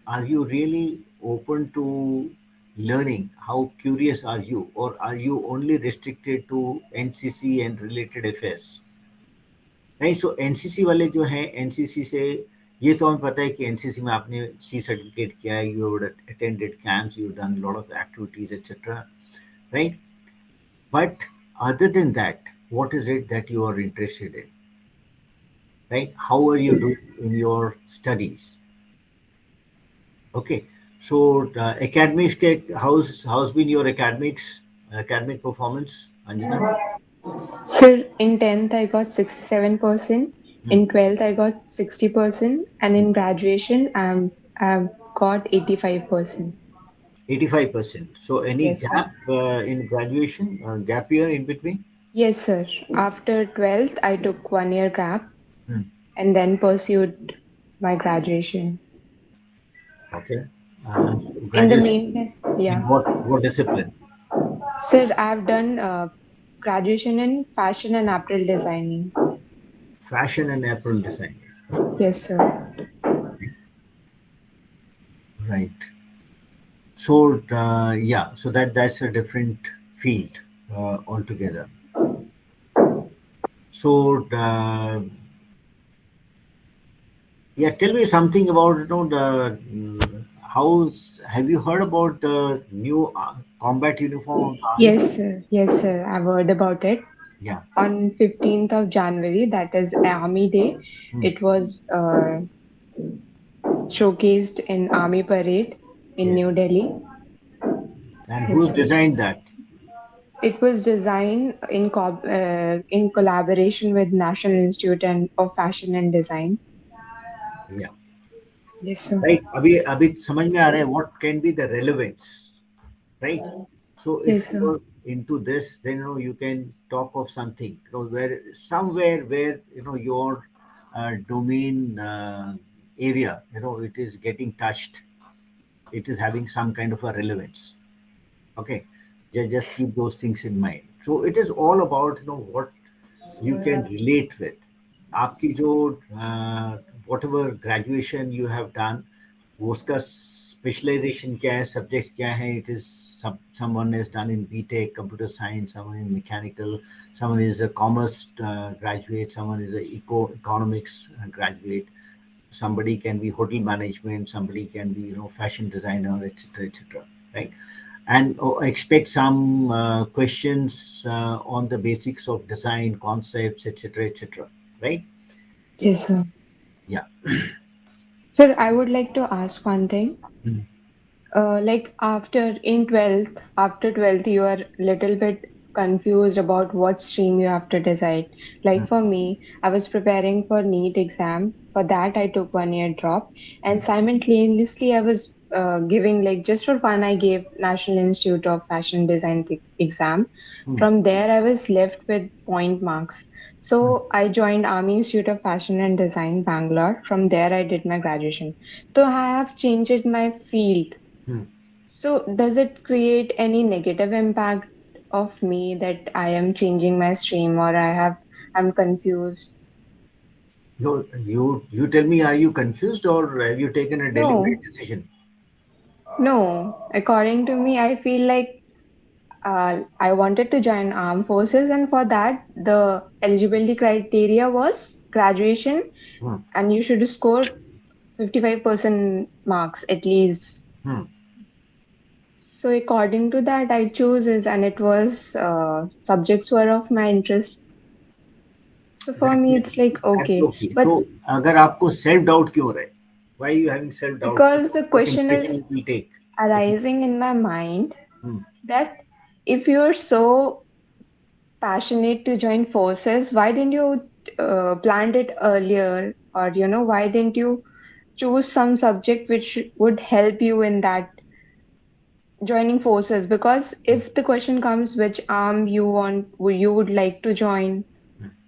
are you really open to learning? How curious are you? Or are you only restricted to NCC and related affairs? Right? So NCC वाले जो हैं, NCC से ये तो हमें पता है कि NCC में आपने C certificate किया है, you have attended camps, you've done a lot of activities, etc. Right? But other than that, what is it that you are interested in? right? How are you doing in your studies? Okay, so academics, how's been your academic performance, Anjana? Sir, in 10th I got 67%, Hmm. in 12th I got 60%, and in graduation I've got 85%. 85%. So any Yes, sir. gap in graduation, gap year in between? Yes, sir. After 12th I took 1 year gap Hmm. and then pursued my graduation. Okay. So In the graduation meantime, in yeah. what discipline? Sir, I've done graduation in fashion and apparel designing. Fashion and apparel design. Yes, sir. Right. So yeah, so that's a different field altogether. So yeah, tell me something about the how's have you heard about the new combat uniform of the army? Yes, sir. Yes, sir. I've heard about it. Yeah. On 15th of January, that is Army Day, Hmm. it was showcased in Army Parade in Yes. New Delhi. And Yes, who's sir. designed that? It was designed in collaboration with National Institute of Fashion and Design. Yeah. Yes, sir. Right. अभी समझ में आ रहा है what can be the relevance, right? So if Yes, sir. you're into this, then you can talk of something, where somewhere where your domain area, it is getting touched, it is having some kind of a relevance. Okay, just keep those things in mind. So it is all about what you can relate with. आपकी जो whatever graduation you have done, वो उसका specialisation क्या है, subject क्या है. It is someone is done in BTech computer science, someone in mechanical, someone is a commerce graduate, someone is a economics graduate, somebody can be hotel management, somebody can be fashion designer, etc., etc., right? And expect some questions on the basics of design concepts, etc., etc., right? Yes, sir. Yeah. Sir, I would like to ask one thing. Mm. Like after 12th, you are little bit confused about what stream you have to decide. Like Mm. for me, I was preparing for NEET exam. For that, I took 1 year drop, and simultaneously, I was giving, like, just for fun, I gave National Institute of Fashion Design exam. Mm. From there, I was left with point marks. Mm. So I joined Army Institute of Fashion and Design, Bangalore. From there, I did my graduation. So I have changed my field. Mm. So, does it create any negative impact of me that I am changing my stream or I'm confused? No, you tell me, are you confused or have you taken a deliberate No, decision? no. According to me, I feel like I wanted to join armed forces, and for that, the eligibility criteria was graduation, Hmm. and you should score 55% marks at least. Hmm. So, according to that, I chose it, and it was subjects were of my interest. So for That me, is, it's like that's okay, okay. but So अगर आपको self doubt क्यों रहे? Why are you having self doubt? because the What question impression is it will take? arising in my mind Hmm. that if you're so passionate to join forces, why didn't you plan it earlier? Or, why didn't you choose some subject which would help you in that joining forces? Because if the question comes which arm you would like to join,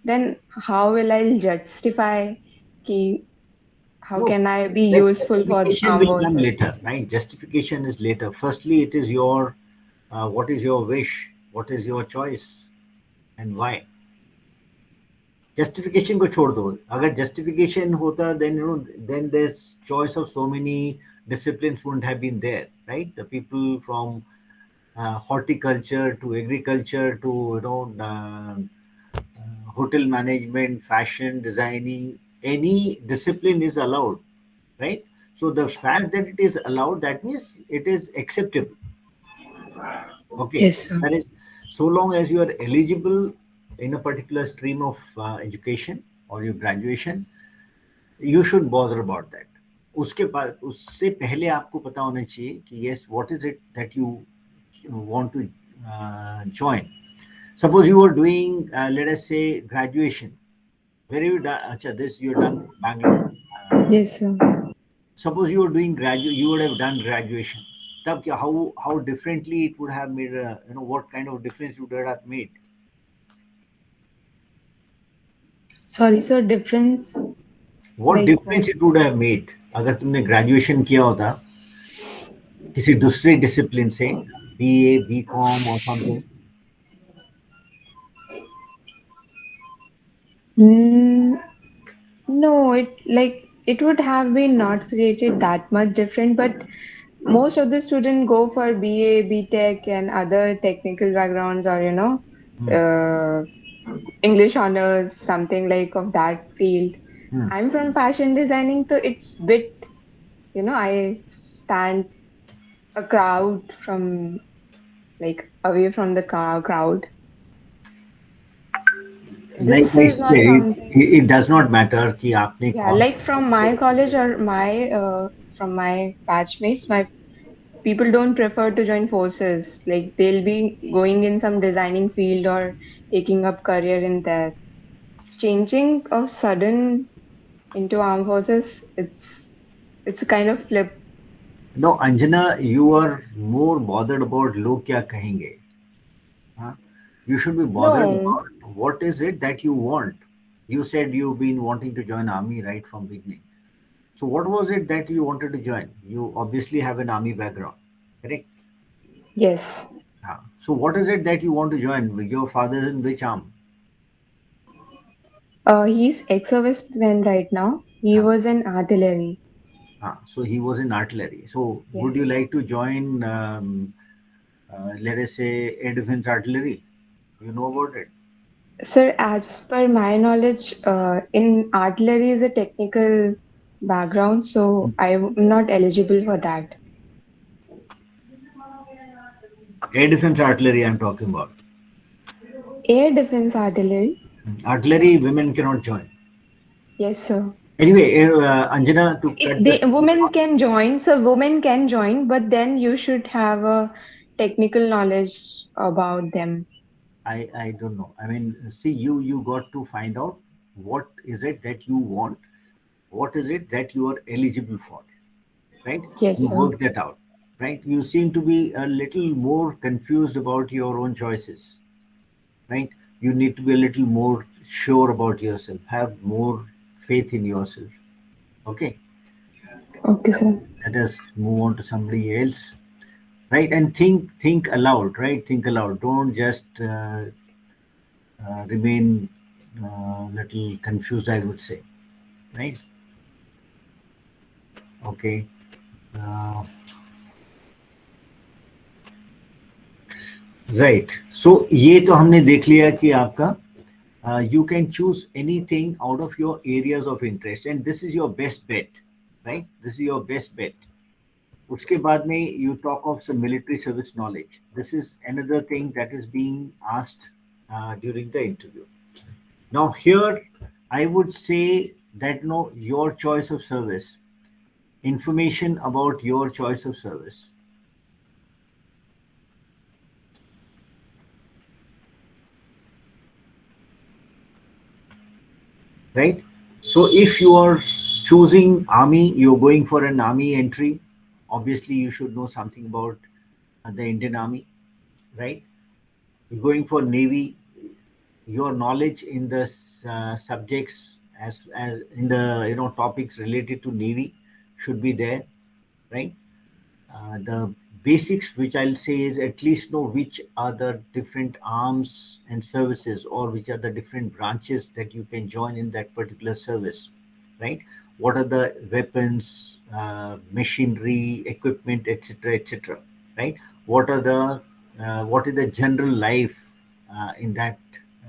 then how will I justify ki, how No, can I be that useful for justification armed will come forces? later, right? Justification is later. Firstly, it is your what is your wish, what is your choice, and why. Justification को छोड़ दो. अगर justification होता, then then there's choice of so many disciplines wouldn't have been there, right? The people from horticulture to agriculture to hotel management, fashion designing, any discipline is allowed, right? So the fact that it is allowed, that means it is acceptable. Okay, Yes, sir. that is, so long as you are eligible in a particular stream of education, or your graduation, you should bother about that. उसके बाद उससे पहले आपको पता होना चाहिए कि yes, what is it that you want to join. Suppose you are doing let us say graduation. Where you done? Acha, this you done Bangalore. Yes, sir. Suppose you are doing you would have done graduation. तब क्या, how differently it would have made, what kind of difference would it have made? Sorry, sir. Difference. What Like difference it would have made अगर तुमने graduation किया होता किसी दूसरे discipline से, BA, BCom or something? No, it would have been not created that much different, but most of the students go for BA, BTech, and other technical backgrounds, or uh, English honors, something like of that field. I'm from fashion designing, so it's bit, I stand a crowd from away from the crowd. Like This I is not said, something. it does not matter कि आपने Yeah, कौन. like from my college or from my batchmates, my people don't prefer to join forces. Like they'll be going in some designing field or taking up career in that. Changing of sudden into armed forces, it's a kind of flip. No, Anjana, you are more bothered about लोग क्या कहेंगे. Huh? You should be bothered No, about what is it that you want. You said you've been wanting to join army right from beginning. So what was it that you wanted to join? You obviously have an army background, correct? yes. So what is it that you want to join? Your father is in which arm? He's ex-serviceman right now. He was in artillery. So he was in artillery. So would you Yes. like to join, let us say, air defense artillery? You know about it? Sir, as per my knowledge, in artillery is a technical background, so I'm not eligible for that. Air defense artillery I'm talking about. Air defense artillery? Artillery women cannot join. Yes, sir. Anyway, Anjana, to cut this. Women can join, so women can join, but then you should have a technical knowledge about them. I don't know. I mean, see, you got to find out what is it that you want, what is it that you are eligible for, right? Yes, You sir. work that out, right? You seem to be a little more confused about your own choices, right? You need to be a little more sure about yourself, have more faith in yourself. Okay, Okay, sir. let us move on to somebody else, right? And think aloud, right? Think aloud. Don't just remain little confused, I would say, right? Okay. Right. So ये तो हमने देख लिया कि आपका you can choose anything out of your areas of interest, and this is your best bet, right? This is your best bet. उसके बाद में you talk of some military service knowledge. This is another thing that is being asked during the interview. Now here, I would say that no, your choice of service, information about your choice of service. Right? So if you are choosing army, you're going for an army entry, obviously you should know something about the Indian Army, right? You're going for Navy, your knowledge in the subjects as in the topics related to Navy should be there, right? The basics which I'll say is at least know which are the different arms and services, or which are the different branches that you can join in that particular service, right? What are the weapons, machinery, equipment, etc., right? What are the what is the general life in that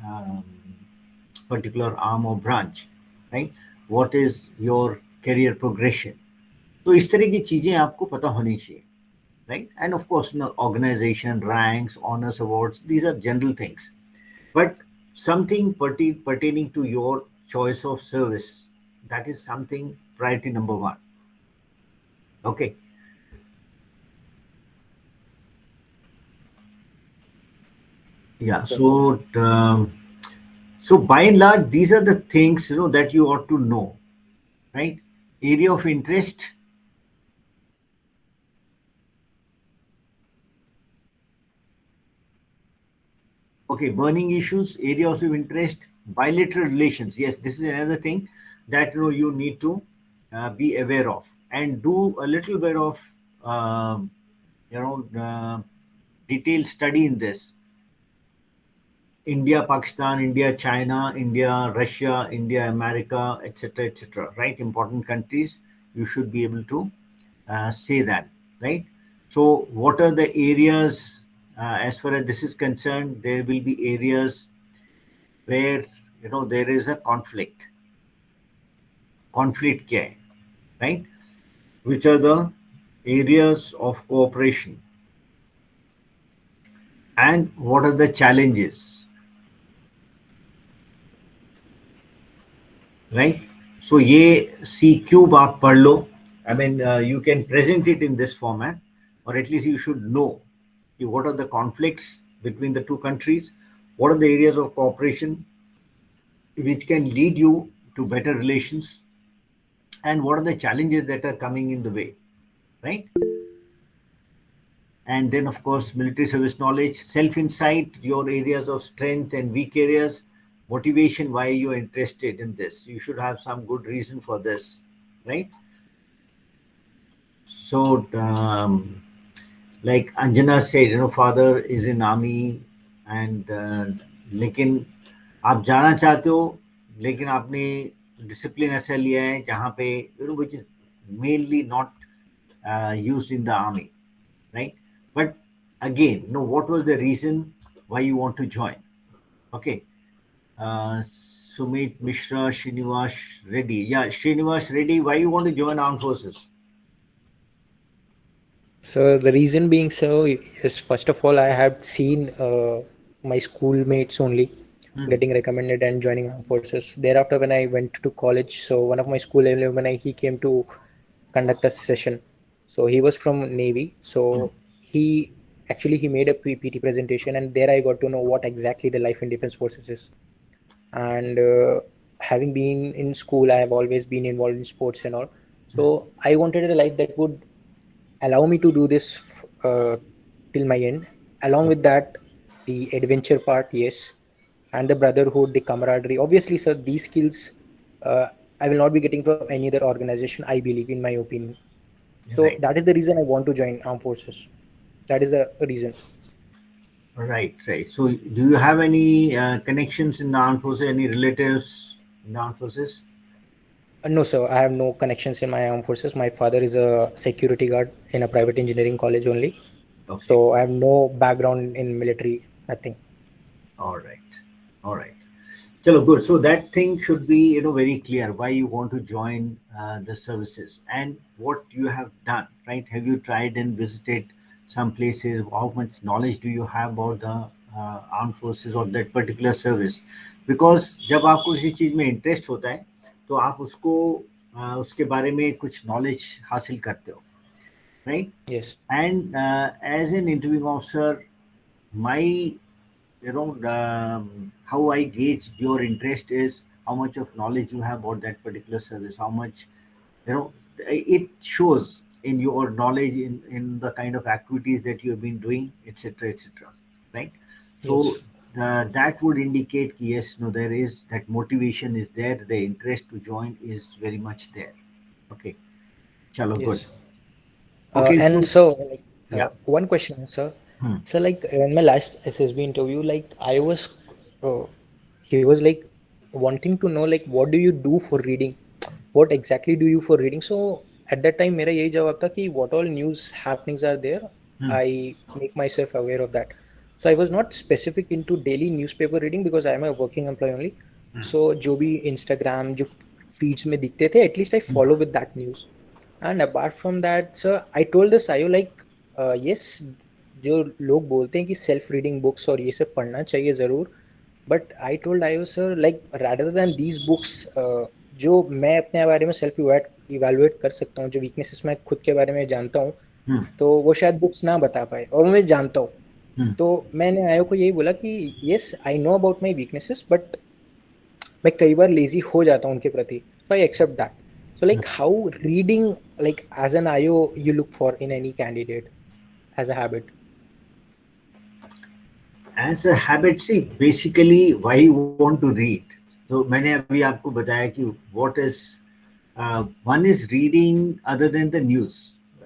um, particular arm or branch, right? What is your career progression? तो इस तरह की चीजें आपको पता होनी चाहिए, right? And of course, organization, ranks, honors, awards, these are general things. But something pertaining to your choice of service. That is something priority number one. Okay. Yeah. Okay. So by and large, these are the things that you ought to know, right? Area of interest. Okay, burning issues, areas of interest, bilateral relations. Yes, this is another thing that you need to be aware of, and do a little bit of um, you know detailed study in this. India, Pakistan, India, China, India, Russia, India, America, etc., etc. Right? Important countries. You should be able to say that, right? So, what are the areas as far as this is concerned? There will be areas where there is a conflict. Conflict क्या है, right? Which are the areas of cooperation, and what are the challenges, right? So ये C cube आप पढ़ लो. I mean, you can present it in this format, or at least you should know what are the conflicts between the two countries, what are the areas of cooperation which can lead you to better relations, and what are the challenges that are coming in the way, right? And then, of course, military service knowledge, self insight, your areas of strength and weak areas, motivation, why you're interested in this. You should have some good reason for this, right? So, like Anjana said, father is in army, and लेकिन आप जाना चाहते हो, लेकिन आपने discipline ऐसा लिया है जहाँ पे which is mainly not used in the army, right? But again, what was the reason why you want to join? Okay. Sumit Mishra, Srinivas Reddy. Yeah, Srinivas Reddy, why you want to join armed forces? So the reason being so is, first of all, I have seen my schoolmates only getting recommended and joining armed forces. Thereafter, when I went to college, so one of my school alumni, he came to conduct a session. So he was from Navy. So he made a PPT presentation, and there I got to know what exactly the life in defense forces is. And having been in school, I have always been involved in sports and all. So I wanted a life that would allow me to do this till my end. Along with that, the adventure part, yes, and the brotherhood, the camaraderie. Obviously, sir, these skills I will not be getting from any other organization, I believe, in my opinion. So Right. that is the reason I want to join armed forces. That is the reason. Right. So, do you have any connections in the armed forces? Any relatives in the armed forces? No, sir, I have no connections in my armed forces. My father is a security guard in a private engineering college only. Okay. So I have no background in military, nothing. All right. Chalo, good. So that thing should be very clear why you want to join the services and what you have done, right? Have you tried and visited some places? How much knowledge do you have about the armed forces or that particular service? Because जब आपको किसी चीज में interest होता है तो आप उसको उसके बारे में कुछ नॉलेज हासिल करते हो, right? Yes. And as an interviewing officer, my how I gauge your interest is how much of knowledge you have about that particular service, how much it shows in your knowledge in the kind of activities that you have been doing, etc., right? So Yes. that would indicate yes, no, there is that motivation is there, the interest to join is very much there. Okay, chalo, good. Yes. Okay, And so so, like, yeah. one question, sir. Hmm. So, like, in my last SSB interview, like, I was, he was like wanting to know, like, what do you do for reading? What exactly do you for reading? So, at that time, मेरा यही जवाब था कि what all news happenings are there, I make myself aware of that. So, I was not specific into daily newspaper reading because I am a working employee only. So, जो भी Instagram, जो feeds में दिखते थे, at least I follow with that news. And apart from that, sir, I told the Sayo like, yes, जो लोग बोलते हैं कि सेल्फ रीडिंग बुक्स और ये सब पढ़ना चाहिए ज़रूर, बट आई टोल्ड आयो sir like rather than these books जो मैं अपने बारे में सेल्फ इवेलुएट कर सकता हूँ, जो वीकनेसेस मैं खुद के बारे में जानता हूँ, तो वो शायद बुक्स ना बता पाए, और मैं जानता हूँ। तो मैंने आयो को यही बोला कि yes I know about my weaknesses, but मैं कई बार लेजी हो जाता हूँ उनके प्रति, so I accept that. So like how reading, like as an IO, you look for in any candidate as a habit? As a habit, see, basically why you want to read. So मैंने अभी आपको बताया कि what is one is reading other than the news.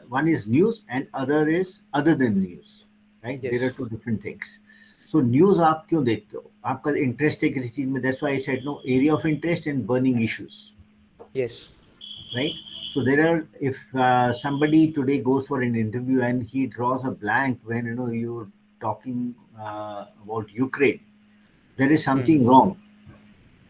One is news and other is other than news. Right? Yes. There are two different things. So news आप क्यों देखते हो? आपका इंटरेस्ट है किसी चीज में. That's why I said no, area of interest and burning issues. Yes. Right? So there are, if somebody today goes for an interview and he draws a blank when you're talking about Ukraine, there is something wrong,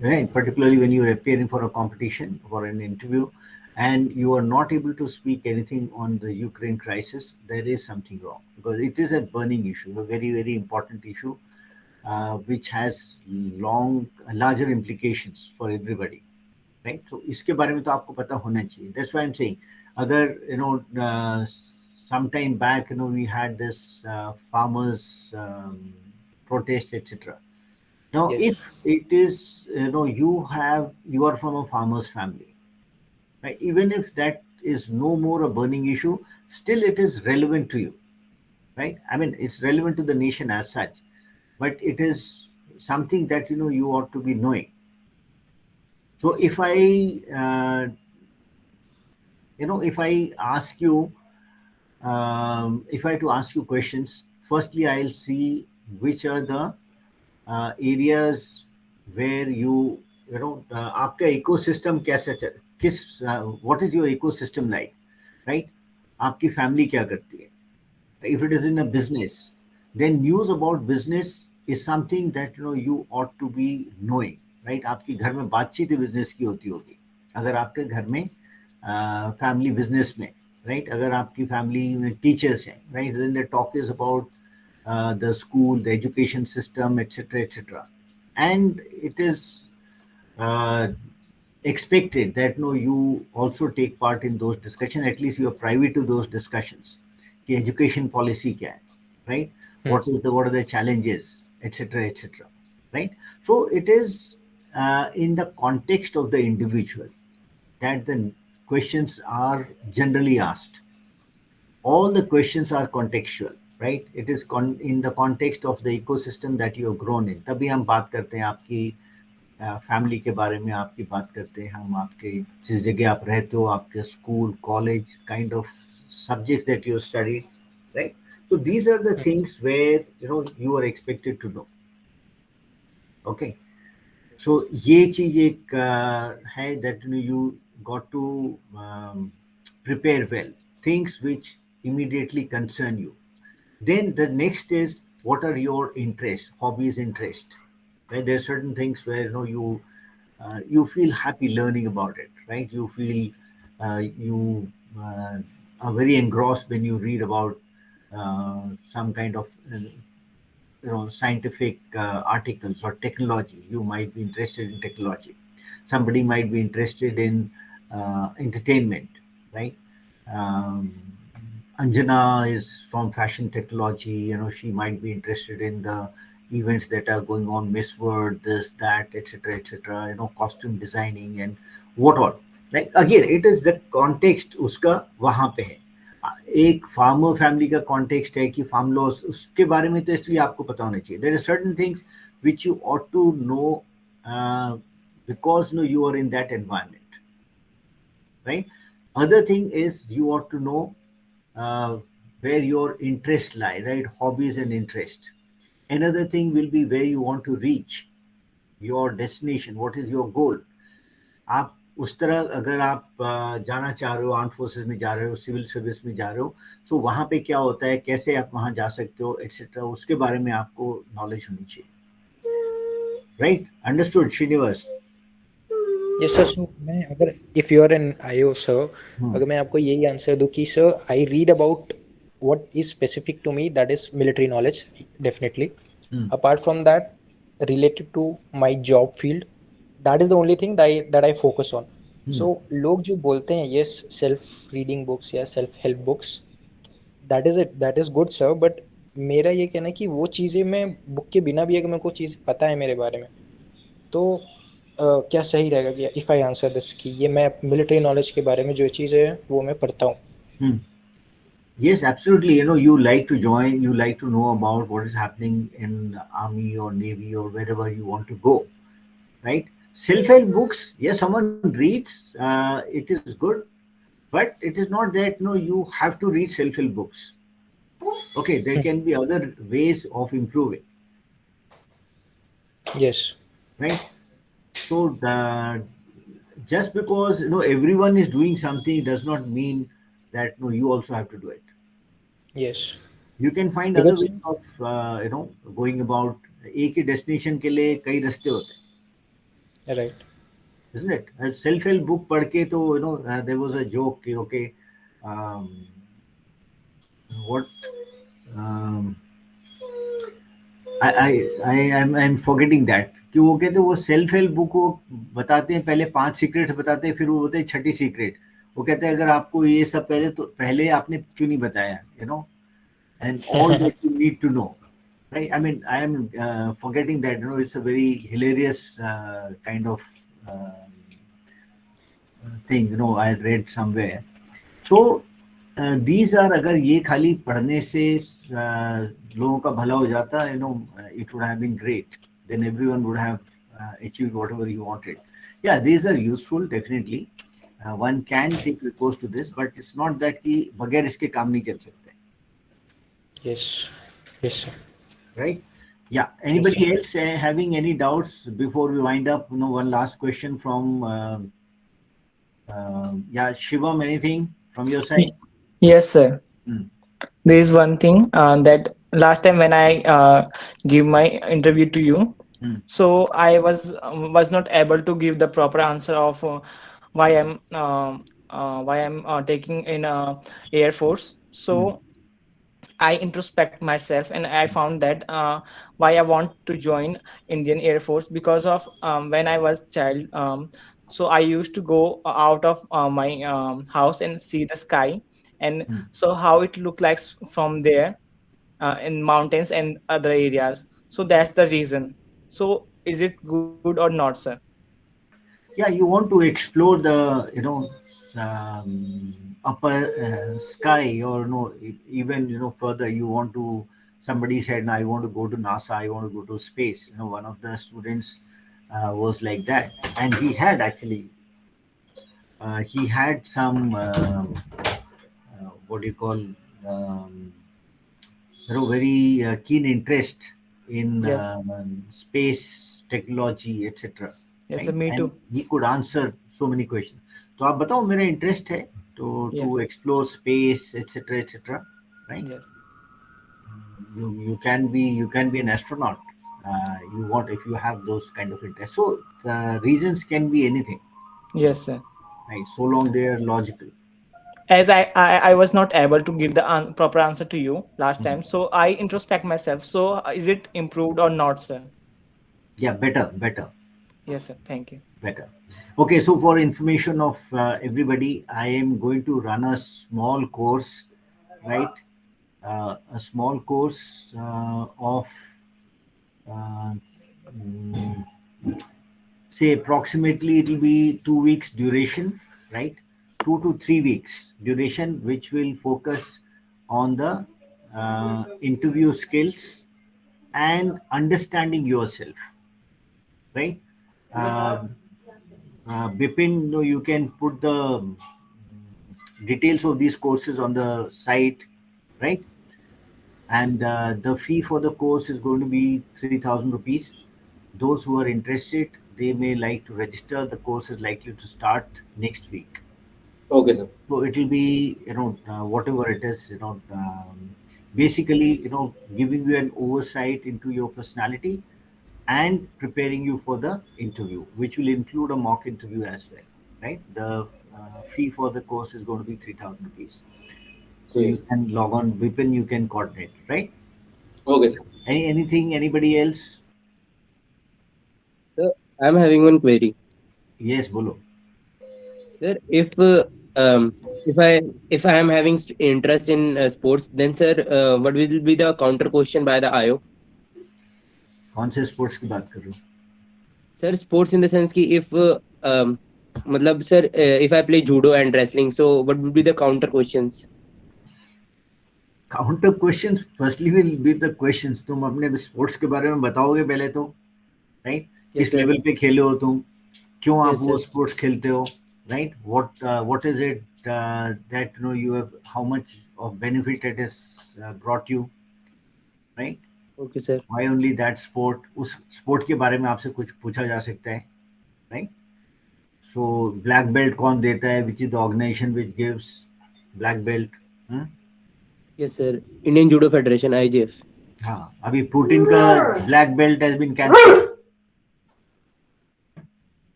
right? Particularly when you're appearing for a competition or an interview, and you are not able to speak anything on the Ukraine crisis, there is something wrong, because it is a burning issue, a very very important issue, which has larger implications for everybody. Right? So इसके बारे में तो आपको पता होना चाहिए. That's why I'm saying, अगर some time back we had this farmers protest, etc. Now Yes. if it is you are from a farmer's family, right? Even if that is no more a burning issue, still it is relevant to you, right? I mean, it's relevant to the nation as such, but it is something that you ought to be knowing. So if I ask you, if I to ask you questions, firstly I'll see which are the areas where आपका ecosystem कैसा what is your ecosystem like, right? आपकी family क्या करती है? If it is in a business, then news about business is something that you ought to be knowing, right? आपके घर में बातचीत बिजनेस की होती होगी अगर आपके घर में फैमिली बिजनेस में, right? अगर आपकी फैमिली में टीचर्स हैं, right? Then the talk is about the school, the education system, etc., etc. And it is expected that you also take part in those discussions. At least you are privy to those discussions. कि education policy क्या है, right? What are the challenges, etc., etc. Right? So it is in the context of the individual that the questions are generally asked. All the questions are contextual, right? It is in the context of the ecosystem that you have grown in. तभी हम बात करते हैं आपकी family के बारे में, आपकी बात करते हैं हम आपके जिस जगह आप रहते हो, आपके school, college, kind of subjects that you studied, right? So these are the things where you are expected to know. Okay, so ये चीज एक है that you got to prepare well, things which immediately concern you. Then the next is, what are your interests, hobbies, interest, right? There are certain things where you feel happy learning about it, right? You feel you are very engrossed when you read about some kind of scientific articles or technology. You might be interested in technology. Somebody might be interested in entertainment, right? um, Anjana is from fashion technology. She might be interested in the events that are going on, Miss World, this, that, etc., etc. Costume designing and what all. Right? Again, it is the context उसका वहाँ पे है. एक farmer family का context है कि farm laws, उसके बारे में तो इसलिए आपको पता होना चाहिए. There are certain things which you ought to know because you are in that environment, right? Other thing is you ought to know where your interests lie, right? Hobbies and interest. Another thing will be where you want to reach, your destination, what is your goal. आप उस तरह अगर आप जाना चाह रहे हो, arm forces में जा रहे हो, सिविल सर्विस में जा रहे हो, सो वहाँ पे क्या होता है, कैसे आप वहाँ जा सकते हो, एटसेट्रा, उसके बारे में आपको नॉलेज होनी चाहिए. Right? Understood Srinivas? Yes sir. So मैं अगर if you are an IO sir, अगर मैं आपको यही आंसर दूं कि sir I read about what is specific to me, that is military knowledge, definitely. Apart from that, related to my job field. That is the only thing that I focus on. So लोग जो बोलते हैं yes self reading books या self help books, that is good sir, but मेरा ये कहना है कि वो चीज़ें मैं बुक के बिना भी अगर मेरे को चीज़ पता है मेरे बारे में, तो क्या सही रहेगा कि इफ़ आई आंसर दिस कि ये मैं मिलिट्री नॉलेज के बारे में जो चीज़ें हैं वो मैं पढ़ता हूँ. Yes, absolutely. You like to join, you like to know about what is happening in the army or navy or wherever you want to go, right? Self-help books, yes, someone reads, it is good, but it is not that you have to read self-help books. Okay, there can be other ways of improving. Yes. Right. So just because everyone is doing something does not mean that you also have to do it. Yes. You can find other Because ways of going about. एक ही destination के लिए कई रास्ते होते हैं. right. Isn't it? A self-help book पढ़ के तो there was a joke कि okay, what I'm forgetting that कि वो कहते वो सेल्फ हेल्प बुक को बताते हैं, पहले 5 सीक्रेट्स बताते हैं, फिर वो बोलते हैं छठी सीक्रेट. वो कहते हैं अगर आपको ये सब पहले आपने क्यों नहीं बताया, and all that you need to know, right? I mean, I am forgetting that. It's a very hilarious kind of thing. I read somewhere. So these are, अगर ये खाली पढ़ने से लोगों का भला हो जाता, it would have been great. Then everyone would have achieved whatever you wanted. Yeah, these are useful, definitely. One can take recourse to this, but it's not that कि बगैर इसके काम नहीं चल सकते. Yes. Yes, sir. Right? Yeah. Anybody else having any doubts before we wind up? One last question from Shivam. Anything from your side? Yes, sir. There is one thing that last time when I give my interview to you, so I was not able to give the proper answer of why I'm taking in Air Force. So I introspect myself and I found that why I want to join Indian Air Force because of when I was child. So I used to go out of my house and see the sky, and so how it looked like from there in mountains and other areas. So that's the reason. So is it good or not, sir? Yeah, you want to explore the upper sky, or even further. You want to. Somebody said, "No, I want to go to NASA. I want to go to space." One of the students was like that, and he had actually he had some what do you call very keen interest in Yes. space technology, etc. Yes, sir, Right? me And too. he could answer so many questions. तो आप बताओ, मेरा interest है to Yes. explore space, etc., etc. Right? Yes. You can be an astronaut. You want, if you have those kind of interests. So the reasons can be anything. Yes, sir. Right? So long they are logical. As I was not able to give the proper answer to you last time, so I introspect myself. So is it improved or not, sir? Yeah, better. Yes, sir. Thank you. Better. Okay, so for information of everybody, I am going to run a small course, right? A small course of uh, mm, say approximately it will be 2 weeks duration, right? 2 to 3 weeks duration, which will focus on the interview skills and understanding yourself, right? Um Bipin, you can put the details of these courses on the site, right? And the fee for the course is going to be 3,000 rupees. Those who are interested, they may like to register. The course is likely to start next week. Okay, sir. So it will be, whatever it is, basically, giving you an oversight into your personality and preparing you for the interview, which will include a mock interview as well, right? The fee for the course is going to be 3,000 rupees. So you Yes. can log on, Vipin, you can coordinate, right? Okay, sir. Anything, anybody else? I'm having one query. Yes, bolo. Sir, um if I if I am having interest in sports, then sir, what will be the counter question by the IO? कौन से sports की बात कर रहे हो? Sir, sports in the sense ki if matlab sir, if I play judo and wrestling, so what would be the counter questions? Counter question firstly will be the questions. तुम अपने sports के बारे में बताओगे पहले तो, राइट? Yes किस sir. Level पे खेले हो तुम, क्यों आप Yes वो sir. स्पोर्ट्स खेलते हो, राइट? What is it that know you have, how much of benefit it is brought you, right? Okay sir. Why only that sport, उस स्पोर्ट के बारे में आपसे कुछ पूछा जा सकता है, राइट? सो ब्लैक बेल्ट कौन देता है, which is the organisation which gives black belt? Yes sir. Indian Judo Federation, IJF. हाँ, अभी पुतिन का black belt has been cancelled.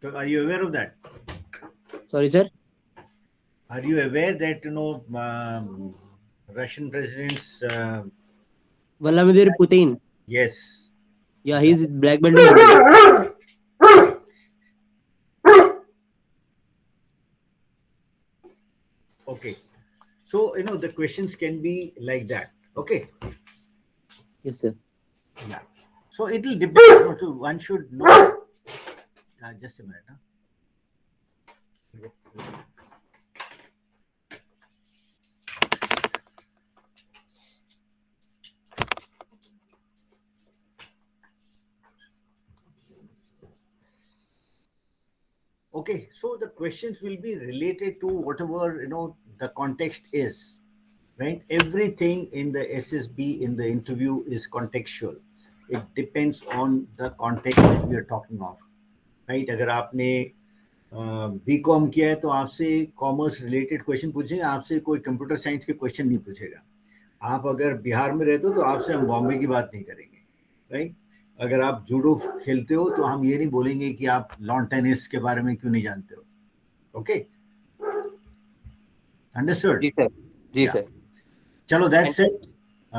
So are you aware of that? Sorry sir. Are you aware that Russian president's Vladimir Putin. yes, Yeah, he's black belt in judo. okay, so the questions can be like that, okay? Yes sir. Yeah, so it will depend, so one should know. Just a minute, okay, so the questions will be related to whatever the context is, right? Everything in the SSB in the interview is contextual. It depends on the context that we are talking of, right? अगर आपने BCom किया है तो आपसे commerce related question पूछेंगे, आपसे कोई computer science के क्वेश्चन नहीं पूछेगा. आप अगर बिहार में रहते हो तो आपसे हम बॉम्बे की बात नहीं करेंगे, राइट? अगर आप जूडो खेलते हो तो हम ये नहीं बोलेंगे कि आप लॉन टेनिस के बारे में क्यों नहीं जानते हो. Okay, understood? जी सर. जी सर. चलो, that's it.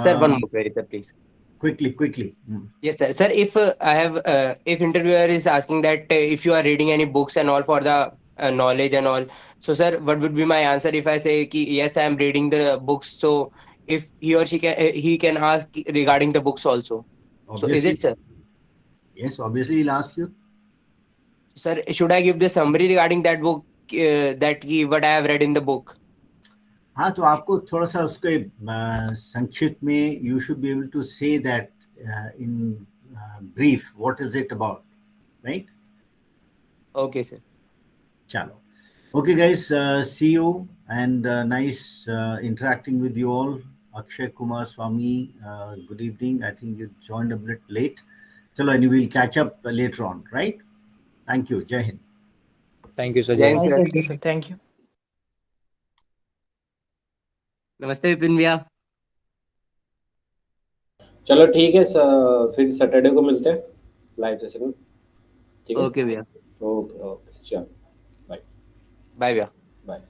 Sir, one more query sir, please. Quickly. Yes sir. Sir, if I have if interviewer is asking that if you are reading any books and all for the knowledge and all, so sir, what would be my answer if I say ki yes, I am reading the books? So if he or she can ask regarding the books also. Obviously. So is it sir? Yes, obviously he'll ask you. Sir, should I give the summary regarding that book, that what I have read in the book? हाँ, तो आपको थोड़ा सा उसके संक्षिप्त में you should be able to say that in brief what is it about, right? Okay sir. Chalo. Okay guys, see you, and nice interacting with you all. Akshay Kumar Swami, good evening. I think you joined a bit late. Chalo, and we will catch up later on, right? Thank you. Jai Hind. Thank you, sir. Jai Jai Hind, Hind. sir. Thank you, sir. Thank you. नमस्ते विपिन भैया. चलो ठीक है sir, फिर Saturday को मिलते हैं live session में. ठीक है. ओके भैया. ओके चलो, बाय. बाय भैया. बाय.